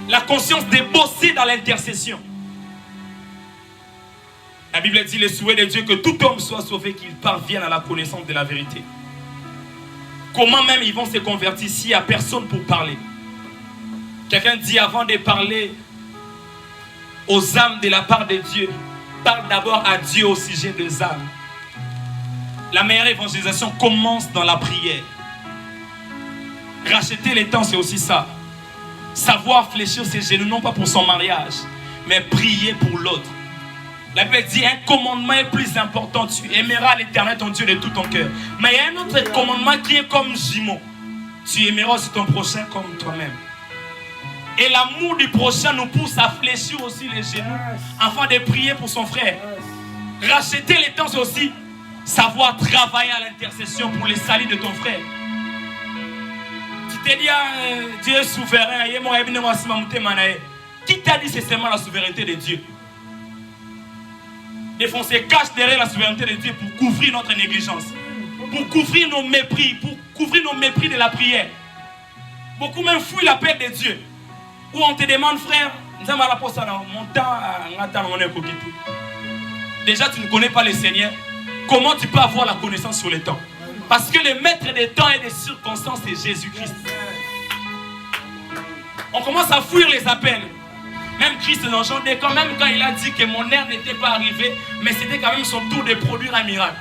La conscience de bosser dans l'intercession. La Bible dit le souhait de Dieu que tout homme soit sauvé, qu'il parvienne à la connaissance de la vérité. Comment même ils vont se convertir s'il n'y a personne pour parler? Quelqu'un dit avant de parler aux âmes de la part de Dieu, parle d'abord à Dieu au sujet des âmes. La meilleure évangélisation commence dans la prière. Racheter les temps, c'est aussi ça. Savoir fléchir ses genoux, non pas pour son mariage, mais prier pour l'autre. La Bible dit un commandement est plus important. Tu aimeras l'Éternel ton Dieu de tout ton cœur. Mais il y a un autre commandement qui est comme jumeau. Tu aimeras aussi ton prochain comme toi-même. Et l'amour du prochain nous pousse à fléchir aussi les genoux afin de prier pour son frère. Racheter les temps, c'est aussi savoir travailler à l'intercession pour le salut de ton frère. Tu t'es dit, Dieu est souverain. Qui t'a dit c'est seulement la souveraineté de Dieu? Des fois, on se cache derrière la souveraineté de Dieu pour couvrir notre négligence, pour couvrir nos mépris, pour couvrir nos mépris de la prière. Beaucoup même fuient l'appel de Dieu. Où on te demande, frère, déjà tu ne connais pas le Seigneur. Comment tu peux avoir la connaissance sur le temps? Parce que le maître des temps et des circonstances, c'est Jésus-Christ. On commence à fuir les appels. Même Christ dans Jean 2, quand même quand il a dit que mon heure n'était pas arrivée, mais c'était quand même son tour de produire un miracle.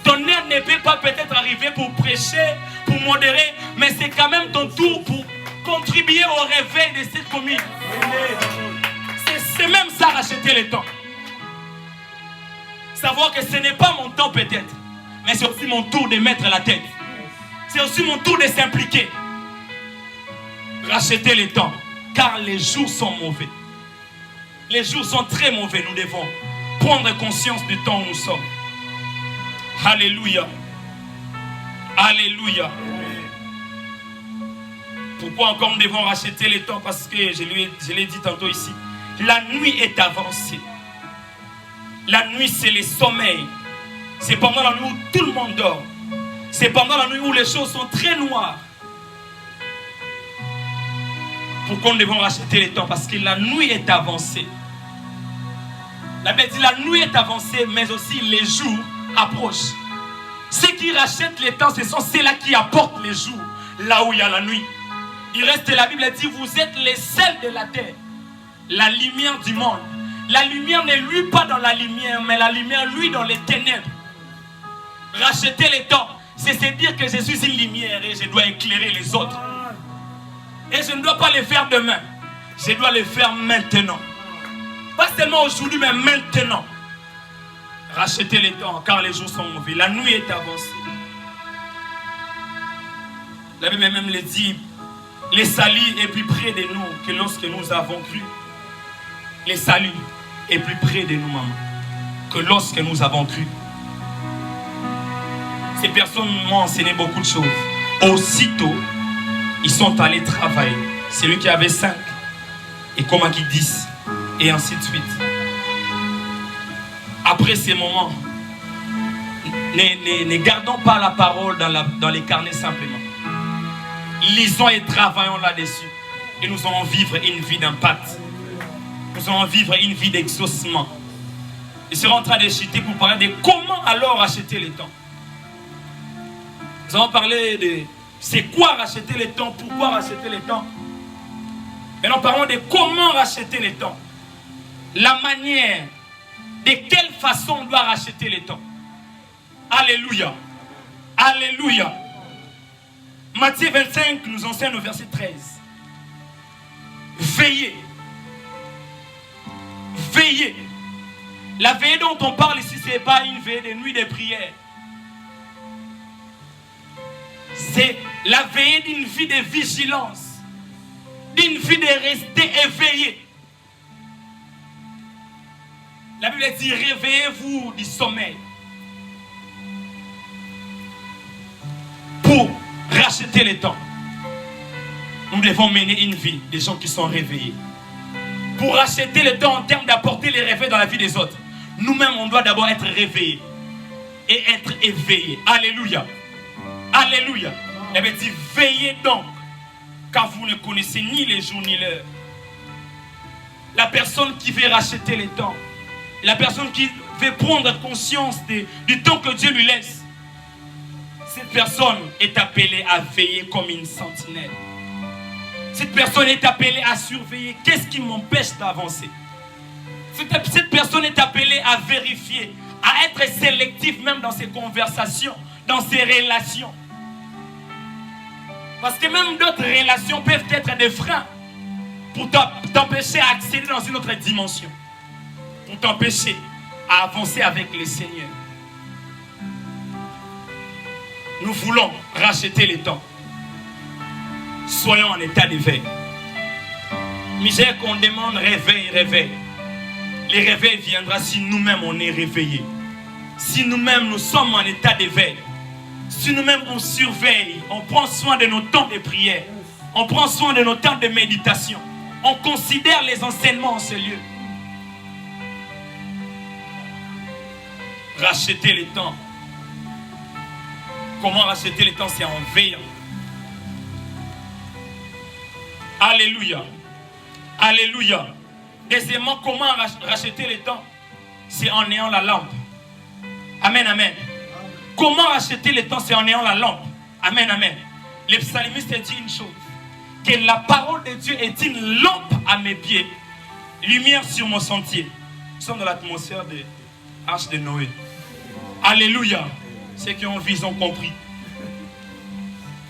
Ton heure ne peut pas peut-être arriver pour prêcher, pour modérer, mais c'est quand même ton tour pour contribuer au réveil de cette commune. C'est même ça, racheter le temps. Savoir que ce n'est pas mon temps peut-être, mais c'est aussi mon tour de mettre la tête. C'est aussi mon tour de s'impliquer. Racheter le temps, car les jours sont mauvais. Les jours sont très mauvais. Nous devons prendre conscience du temps où nous sommes. Alléluia. Alléluia. Pourquoi encore nous devons racheter le temps? Parce que je l'ai dit tantôt ici. La nuit est avancée. La nuit, c'est le sommeil. C'est pendant la nuit où tout le monde dort. C'est pendant la nuit où les choses sont très noires. Pourquoi nous devons racheter le temps? Parce que la nuit est avancée. La Bible dit la nuit est avancée, mais aussi les jours approchent. Ceux qui rachètent le temps, ce sont ceux-là qui apportent les jours là où il y a la nuit. Il reste, la Bible dit, vous êtes les sels de la terre, la lumière du monde. La lumière ne luit pas dans la lumière, mais la lumière luit dans les ténèbres. Racheter le temps, c'est se dire que je suis une lumière et je dois éclairer les autres. Et je ne dois pas le faire demain, je dois le faire maintenant. Pas seulement aujourd'hui, mais maintenant. Racheter le temps, car les jours sont mauvais. La nuit est avancée. La Bible même le dit, le salut est plus près de nous que lorsque nous avons cru. Le salut est plus près de nous, maman, que lorsque nous avons cru. Ces personnes m'ont enseigné beaucoup de choses. Aussitôt, ils sont allés travailler. Celui qui avait 5 et comment qui 10 et ainsi de suite. Après ces moments, ne gardons pas la parole dans les carnets simplement. Lisons et travaillons là-dessus. Et nous allons vivre une vie d'impact. Nous allons vivre une vie d'exaucement. Ils seront en train de chuter pour parler de comment alors racheter le temps. Nous allons parler de c'est quoi racheter le temps, pourquoi racheter le temps. Maintenant parlons de comment racheter le temps. La manière, de quelle façon on doit racheter le temps. Alléluia. Alléluia. Matthieu 25 nous enseigne au verset 13. Veillez. Veillez. La veillée dont on parle ici, ce n'est pas une veillée de nuit de prière. C'est la veillée d'une vie de vigilance. D'une vie de rester éveillé. La Bible dit, réveillez-vous du sommeil. Pour racheter le temps, nous devons mener une vie des gens qui sont réveillés. Pour racheter le temps en termes d'apporter les réveils dans la vie des autres, nous-mêmes, on doit d'abord être réveillés et être éveillés. Alléluia. Alléluia. La Bible dit, veillez donc, car vous ne connaissez ni les jours ni l'heure. La personne qui veut racheter le temps, la personne qui veut prendre conscience du temps que Dieu lui laisse, cette personne est appelée à veiller comme une sentinelle. Cette personne est appelée à surveiller. Qu'est-ce qui m'empêche d'avancer? Cette personne est appelée à vérifier, à être sélectif même dans ses conversations, dans ses relations. Parce que même d'autres relations peuvent être des freins pour t'empêcher à accéder dans une autre dimension. Pour t'empêcher à avancer avec le Seigneur. Nous voulons racheter le temps. Soyons en état d'éveil. Michel, qu'on demande réveil, réveil. Le réveil viendra si nous-mêmes on est réveillés. Si nous-mêmes nous sommes en état d'éveil. Si nous-mêmes on surveille, on prend soin de nos temps de prière. On prend soin de nos temps de méditation. On considère les enseignements en ce lieu. Racheter le temps. Comment racheter le temps? C'est en veillant. Alléluia. Alléluia. Deuxièmement, comment racheter le temps? C'est en ayant la lampe. Amen, amen. Comment racheter le temps? C'est en ayant la lampe. Amen, amen. Le psalmiste dit une chose, que la parole de Dieu est une lampe à mes pieds, lumière sur mon sentier. Nous sommes dans l'atmosphère de l'arche de Noé. Alléluia. Ceux qui ont vu, ils ont compris.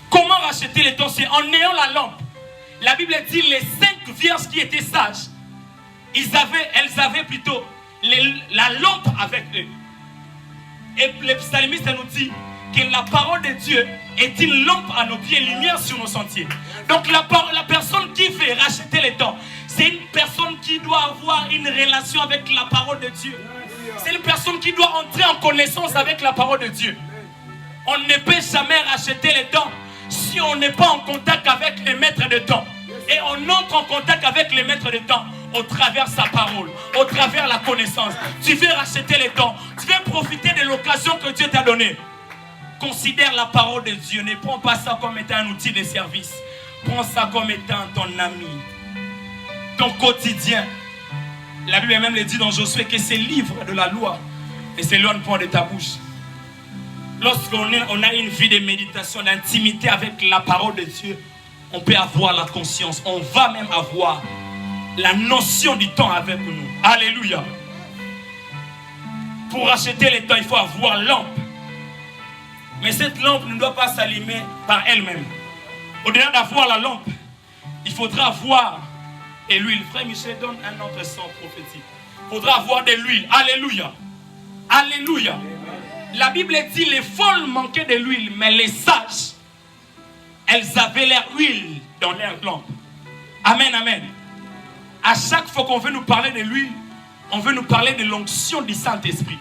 Comment racheter le temps? C'est en ayant la lampe. La Bible dit les 5 vierges qui étaient sages, elles avaient plutôt la lampe avec eux. Et le psalmiste nous dit que la parole de Dieu est une lampe à nos pieds, lumière sur nos sentiers. Donc la personne qui veut racheter le temps, c'est une personne qui doit avoir une relation avec la parole de Dieu. C'est une personne qui doit entrer en connaissance avec la parole de Dieu. On ne peut jamais racheter le temps si on n'est pas en contact avec les maîtres de temps. Et on entre en contact avec les maîtres de temps au travers sa parole, au travers la connaissance. Tu veux racheter le temps, tu veux profiter de l'occasion que Dieu t'a donnée. Considère la parole de Dieu, ne prends pas ça comme étant un outil de service. Prends ça comme étant ton ami, ton quotidien. La Bible même le dit dans Josué que c'est livre de la loi et c'est l'un point de ta bouche. Lorsqu'on a une vie de méditation, d'intimité avec la parole de Dieu, on peut avoir la conscience, on va même avoir la notion du temps avec nous. Alléluia. Pour racheter le temps, il faut avoir lampe. Mais cette lampe ne doit pas s'allumer par elle-même. Au-delà d'avoir la lampe, il faudra avoir de l'huile. Frère Michel donne un autre son prophétique. Il faudra avoir de l'huile. Alléluia. Alléluia. La Bible dit les folles manquaient de l'huile, mais les sages, elles avaient leur huile dans leur lampe. Amen, amen. À chaque fois qu'on veut nous parler de l'huile, on veut nous parler de l'onction du Saint-Esprit.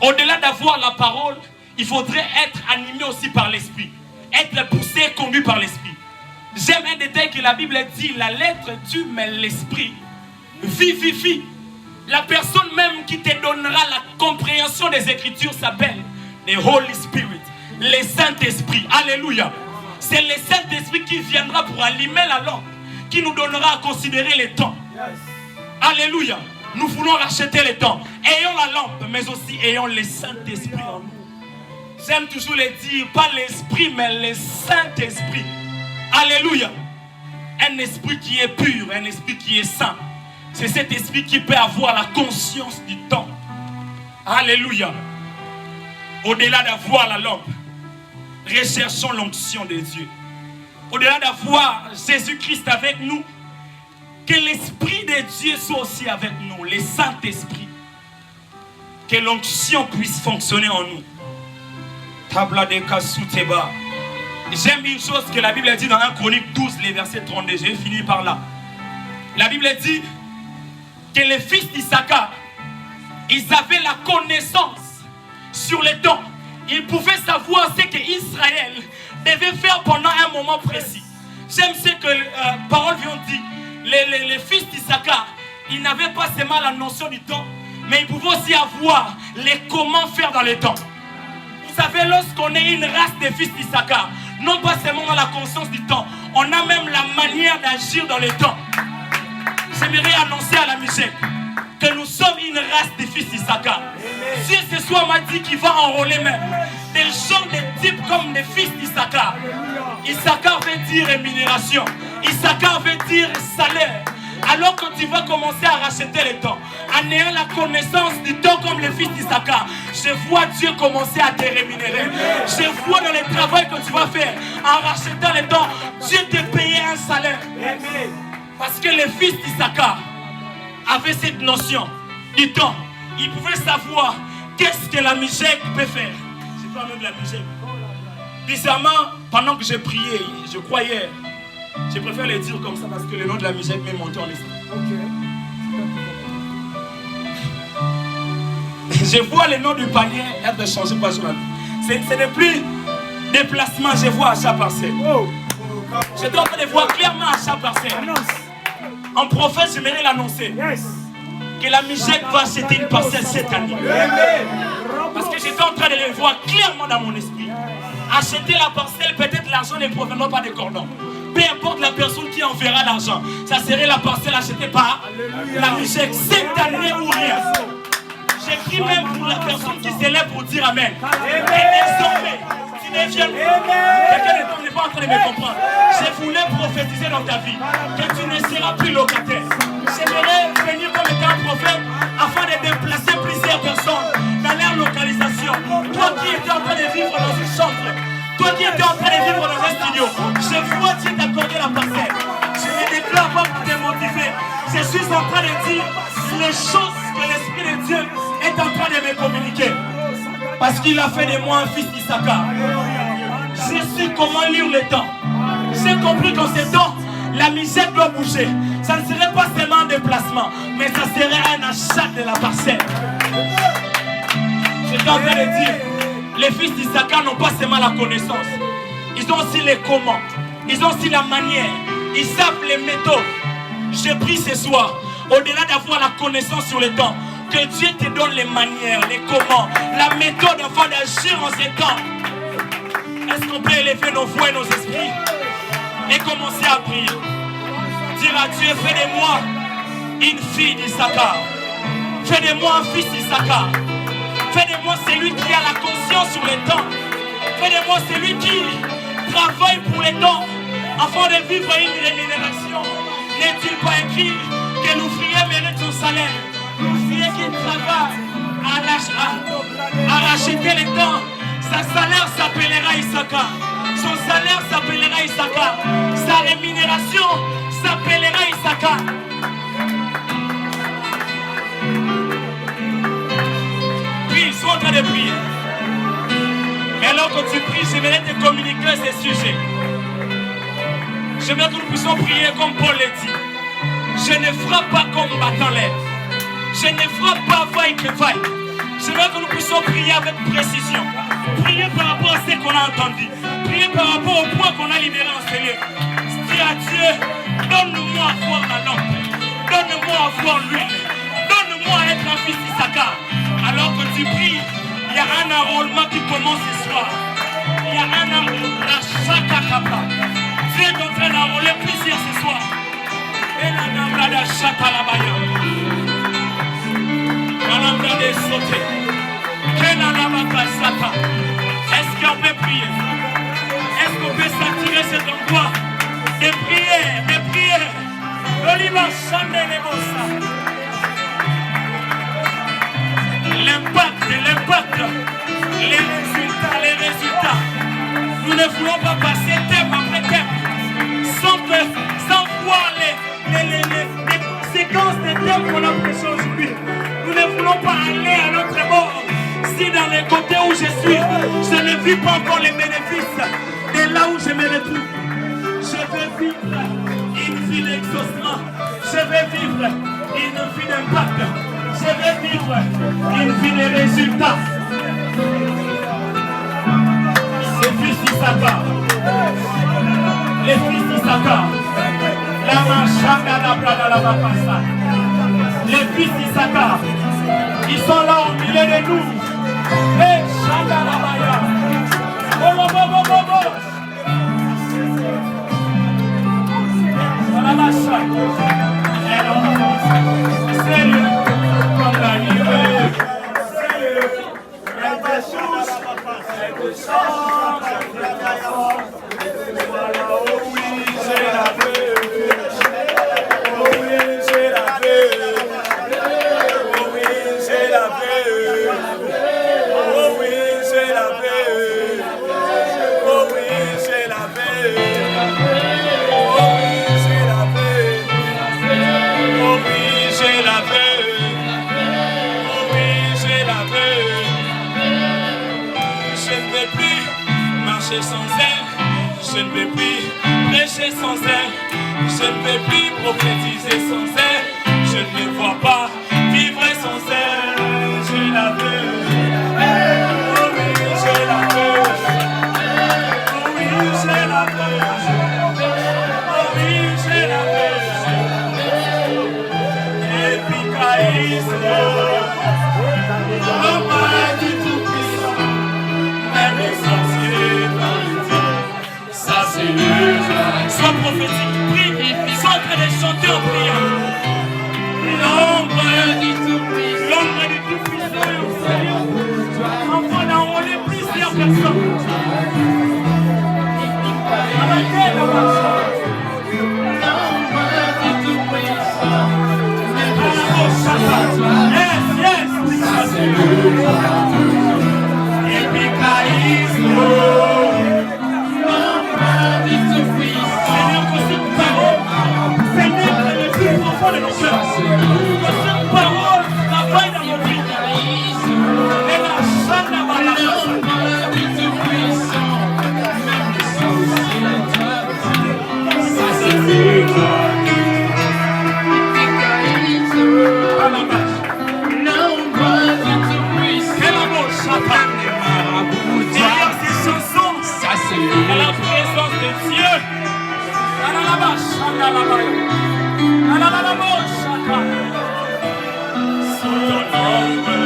Au-delà d'avoir la parole, il faudrait être animé aussi par l'Esprit. Être poussé et conduit par l'Esprit. J'aime un détail que la Bible dit, la lettre tue, mais l'Esprit vivifie. La personne même qui te donnera la compréhension des Écritures s'appelle le Holy Spirit, le Saint-Esprit. Alléluia. C'est le Saint-Esprit qui viendra pour allumer la lampe, qui nous donnera à considérer les temps. Alléluia. Nous voulons racheter les temps. Ayons la lampe, mais aussi ayons le Saint-Esprit en nous. J'aime toujours le dire, pas l'Esprit, mais le Saint-Esprit. Alléluia. Un esprit qui est pur, un esprit qui est saint. C'est cet esprit qui peut avoir la conscience du temps. Alléluia. Au-delà d'avoir la lampe, recherchons l'onction de Dieu. Au-delà d'avoir Jésus-Christ avec nous, que l'Esprit de Dieu soit aussi avec nous, le Saint-Esprit. Que l'onction puisse fonctionner en nous. Tabla de Kasuteba. J'aime une chose que la Bible dit dans 1 Chronique 12, les versets 32. J'ai fini par là. La Bible dit que les fils d'Issachar, ils avaient la connaissance sur les temps. Ils pouvaient savoir ce que Israël devait faire pendant un moment précis. J'aime ce que parole vient dire. Les fils d'Issachar, ils n'avaient pas seulement la notion du temps, mais ils pouvaient aussi avoir les comment faire dans le temps. Vous savez, lorsqu'on est une race de fils d'Issachar, non pas seulement dans la conscience du temps, on a même la manière d'agir dans le temps. J'aimerais annoncer à la musique que nous sommes une race de fils d'Issachar. Dieu ce soir m'a dit qu'il va enrôler même des gens de type comme des fils d'Issachar. Issachar veut dire rémunération. Issachar veut dire salaire. Alors que tu vas commencer à racheter le temps, en ayant la connaissance du temps comme le fils d'Issachar, je vois Dieu commencer à te rémunérer. Je vois dans le travail que tu vas faire, en rachetant le temps, Dieu te payer un salaire. Parce que le fils d'Issachar avait cette notion du temps. Il pouvait savoir qu'est-ce que la musique peut faire. Je parle même de la musique. Bizarrement, pendant que je priais, je croyais, je préfère le dire comme ça parce que le nom de la musique m'est monté en esprit. Je vois le nom du panier être changé par jour. Ce n'est plus déplacement, je vois achat parcelle. Je dois de voir clairement achat parcelle. En prophète, j'aimerais l'annoncer. Que la musique va acheter une parcelle cette année. Parce que j'étais en train de le voir clairement dans mon esprit. Acheter la parcelle, peut-être l'argent ne proviendra pas des cordons. peu importe la personne qui enverra l'argent, ça serait la parcelle achetée par la richesse. Cette année ou rien. J'écris même pour la personne qui s'élève pour dire Amen. Et désormais, tu deviens. Quelqu'un n'est pas en train de me comprendre. Je voulais prophétiser dans ta vie que tu ne seras plus locataire. J'aimerais venir comme étant un prophète afin de déplacer plusieurs personnes dans leur localisation. Toi qui étais en train de vivre dans une chambre, toi qui étais en train de vivre dans un studio, je vois Dieu t'accorder la parcelle. Je me déclare pas pour te motiver. Je suis en train de dire les choses que l'Esprit de Dieu est en train de me communiquer. Parce qu'il a fait de moi un fils d'Issachar. Je sais comment lire le temps. J'ai compris qu'en ces temps, la misère doit bouger. Ça ne serait pas seulement un déplacement, mais ça serait un achat de la parcelle. J'étais en train de dire, les fils d'Issachar n'ont pas seulement la connaissance. Ils ont aussi les comment. Ils ont aussi la manière. Ils savent les méthodes. Je prie ce soir, au-delà d'avoir la connaissance sur le temps, que Dieu te donne les manières, les comment, la méthode afin d'agir en ces temps. Est-ce qu'on peut élever nos voix et nos esprits et commencer à prier? Dire à Dieu, fais de moi une fille d'Issachar. Fais de moi un fils d'Issachar. Fais de moi celui qui a la conscience sur le temps. Fais de moi celui qui travaille pour le temps afin de vivre une rémunération. N'est-il pas écrit que l'ouvrier mérite son salaire? L'ouvrier qui travaille à racheter le temps, sa salaire s'appellera Issachar. Son salaire s'appellera Issachar. Sa rémunération s'appellera Issachar. Prie, sois en train de prier. Mais alors que tu pries, j'aimerais te communiquer ces sujets. J'aimerais que nous puissions prier comme Paul l'a dit. Je ne frappe pas comme battant l'air. Je ne frappe pas vaille que vaille. J'aimerais que nous puissions prier avec précision. Prier par rapport à ce qu'on a entendu. Prier par rapport au point qu'on a libéré en Seigneur. Dire à Dieu, donne-moi à voir la lampe. Donne-moi à voir l'huile. Donne-moi à être un fils d'Issachar. Alors que tu pries, il y a un enrôlement qui commence ce soir. Il y a un enrôlement. Dieu est en train d'enrôler plusieurs ce soir. Et la nambra de Chatalabaya. La nambra de sauter. Est-ce qu'on peut prier? Est-ce qu'on peut s'attirer cet endroit de prière, de prière? L'impact, les résultats. Nous ne voulons pas passer thème après thème sans voir les conséquences des thèmes qu'on a prêchés aujourd'hui. Nous ne voulons pas aller à notre bord. Si dans les côtés où je suis, je ne vis pas encore les bénéfices de là où je me retrouve. Je vais vivre une vie d'exaucement. Je vais vivre une vie d'impact. Je vais vivre une vie de résultats. Les fils d'Issachar. Les fils d'Issachar. La machanga la brada la mapassa. Les fils d'Issachar. Ils sont là au milieu de nous. Et Shanga la Maya. Bobo bobo bobo. La macha. Sérieux. Comme la nuée. Sérieux. La chouche. Oh oui, j'ai la paix. Oh oui, j'ai la paix. Oh oui, j'ai la paix. Oh oui, j'ai la paix. Oh oui, j'ai la paix. Oh oui, j'ai la paix. Oh oui, j'ai la paix. Oh oui, j'ai la paix. Je ne vais plus marcher sans elle. Je ne vais plus prêcher sans elle. Je ne vais plus prophétiser sans elle. Je ne me vois pas vivre sans elle. J'ai la paix. Oh oui, j'ai la paix. Oh oui, j'ai la paix. Oh oui, j'ai la paix. Et puis Caïs, le mal du tout-puissant, même les sorciers dans le Sois prophétique. Prie, sois en train de chanter en priant. L'ombre du Tout-Puissant. Enfant d'enrôler plusieurs personnes. Arrêtez là-bas. Yes, yes. Seigneur, que cette parole pénètre le plus profond de nos cœurs. Que cette parole travaille dans nos vies. Et la chaîne va la derrière ces chansons, à la présence de Dieu. Sous ton ombre,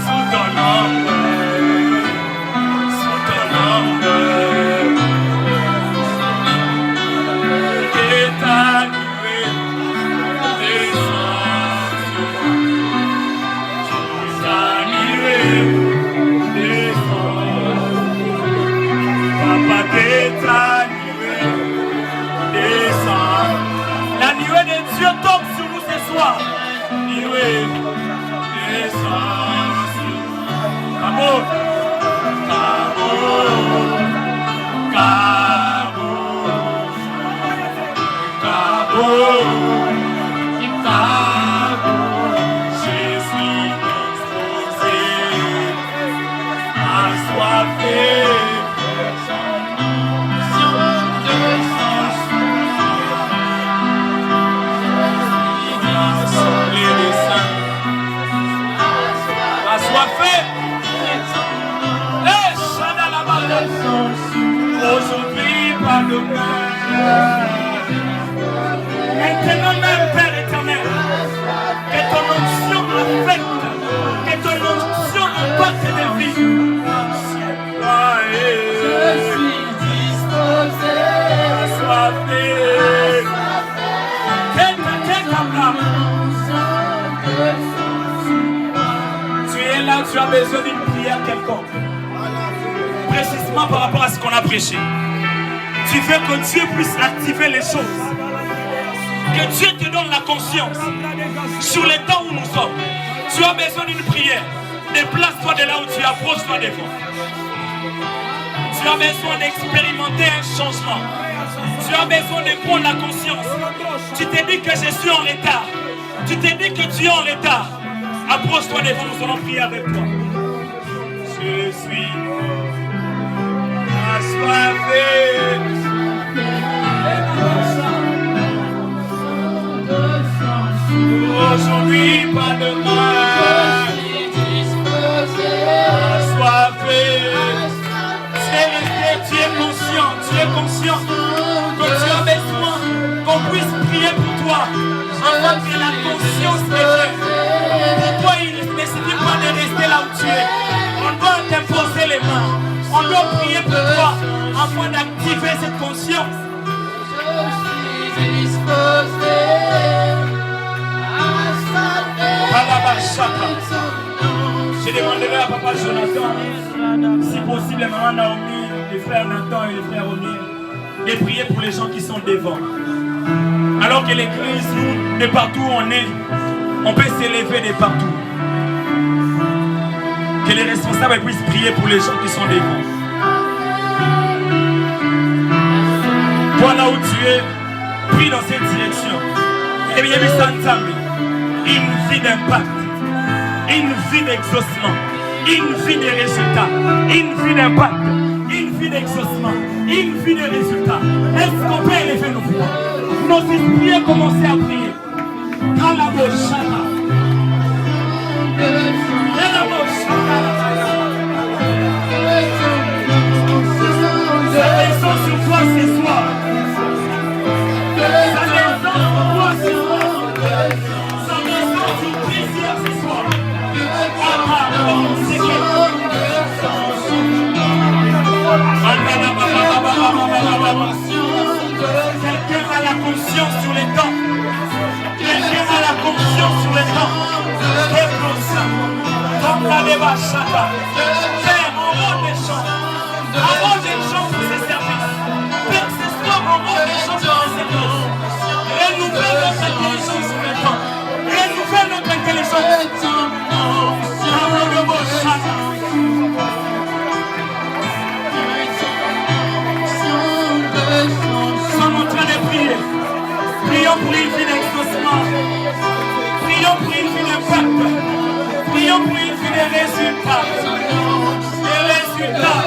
sous ton ombre, sous ton ombre, et ta nuée descend sur moi. Ta nuée descend, papa, que ta nuée descend. La nuée de Dieu tombe sur nous ce soir. Nuée descend sur nous. Amour, amour, amour, amour, amour. Je suis disposé à soifer. Aujourd'hui, pas demain. Maintenant même, Père éternel, que ton onction affecte, que ton onction impacte des vies. Je suis disposé à soiffer. Tu es là, tu as besoin d'une prière quelconque. Précisément par rapport à ce qu'on a prêché. Tu veux que Dieu puisse activer les choses. Que Dieu te donne la conscience sur les temps où nous sommes. Tu as besoin d'une prière. Déplace-toi de là où tu approches-toi devant. Tu as besoin d'expérimenter un changement. Tu as besoin de prendre la conscience. Tu te dis que je suis en retard. Tu te dis que tu es en retard. Approche-toi devant, nous allons prier avec toi. Je suis assoiffé. Aujourd'hui, pas demain. Assoiffé. Tu es conscient que tu as besoin qu'on puisse prier pour toi. Afin que la conscience de Dieu. Pour toi, il ne suffit pas de rester là où tu es. On doit t'imposer les mains. On doit prier pour toi afin d'activer cette conscience. Je suis disposé à je demanderai à Papa Jonathan, si possible, maman Naomi, les frères Nathan et les frères Onir, de prier pour les gens qui sont devant. Alors que l'église, nous, de partout où on est, on peut s'élever de partout. Que les responsables puissent prier pour les gens qui sont devant. Toi là où tu es, prie dans cette direction. Et bien, une vie d'impact, une vie d'exaucement, une vie de résultats, une vie d'impact, une vie d'exaucement, une vie de résultats. Est-ce qu'on peut élever nos voix? Nos esprits ont commencé à prier. Quand la bochana, sa maison sur toi ce soir. Sa maison sur toi ce soir. Sa maison sur plaisir ce soir. Quelqu'un a la conscience sur les temps. Quelqu'un a la conscience sur les temps. Père, en mode des champs. En mode des champs pour ses services. Père, ce soir, en mode des champs pour ses services. Renouvelle notre intelligence sur les temps. Renouvelle notre intelligence. Nous sommes en train de prier. Prions pour une vie d'exaucement. Prions pour une vie d'impact. Prions pour une vie de résultats. Des résultats.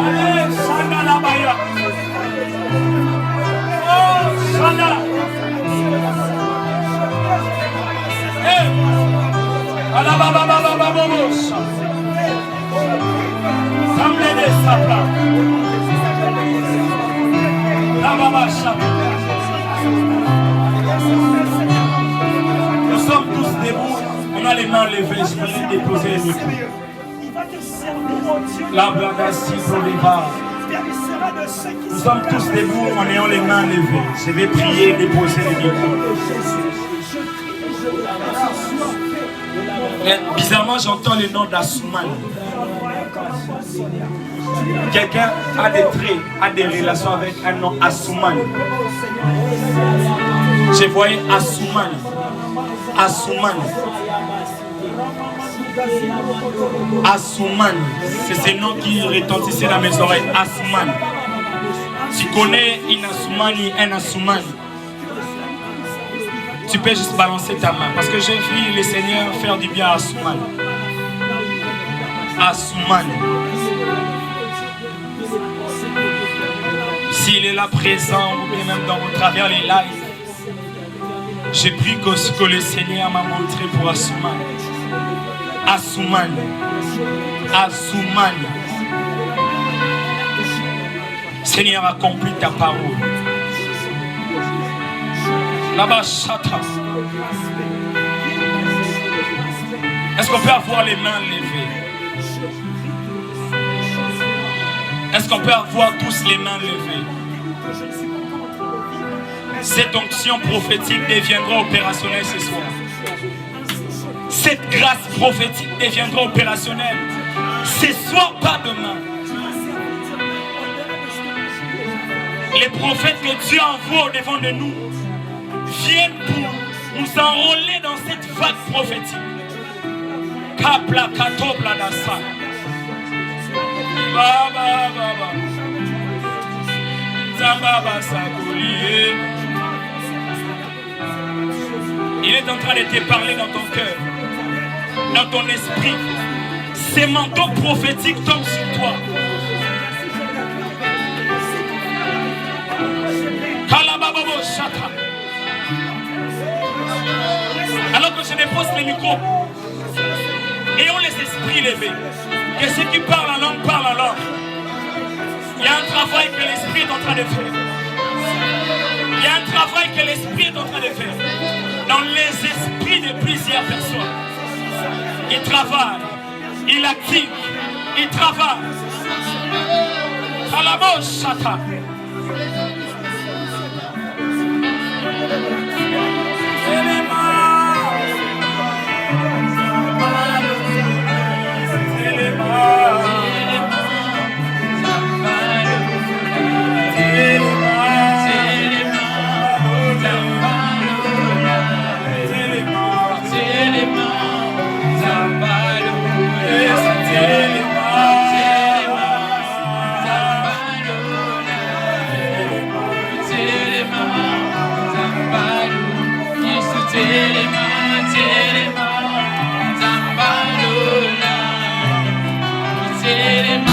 Allez, Shana la Baya. Oh, Shana. Hey. Alababababababos. Samble de Sapla. Nous sommes tous debout, on a les mains levées, je vais déposer les micros. La blagassi pour les bas. Nous sommes tous debout en ayant les mains levées. Je vais prier, déposer les micros. Et bizarrement, j'entends le nom d'Asuman. Quelqu'un a des traits, a des relations avec un nom Asuman. Je voyais Asuman. Asuman. Asuman. C'est ce nom qui retentissait dans mes oreilles. Asuman. Tu connais une Asumani, un Asuman. Tu peux juste balancer ta main. Parce que j'ai vu le Seigneur faire du bien à Asuman. Asuman. S'il est là présent ou bien même dans vos travers les lives, j'ai pris que ce que le Seigneur m'a montré pour Asuman. Asuman. Asuman. Seigneur, accomplis ta parole. Là-bas, chata. Est-ce qu'on peut avoir les mains levées? Est-ce qu'on peut avoir tous les mains levées? Cette onction prophétique deviendra opérationnelle ce soir. Cette grâce prophétique deviendra opérationnelle ce soir, pas demain. Les prophètes que Dieu envoie au-devant de nous viennent pour nous enrôler dans cette vague prophétique. Kapla katobla dasa. Baba baba. Zambaba sakoulié. Il est en train de te parler dans ton cœur, dans ton esprit. Ces manteaux prophétiques tombent sur toi. Kalababo chata. Alors que je dépose les micros, ayons les esprits levés. Que ceux qui parlent en langue parlent en langue. Il y a un travail que l'esprit est en train de faire. Il y a un travail que l'esprit est en train de faire. Dans les esprits de plusieurs personnes. Il travaille, il active, il travaille. Kalabo chata. Telema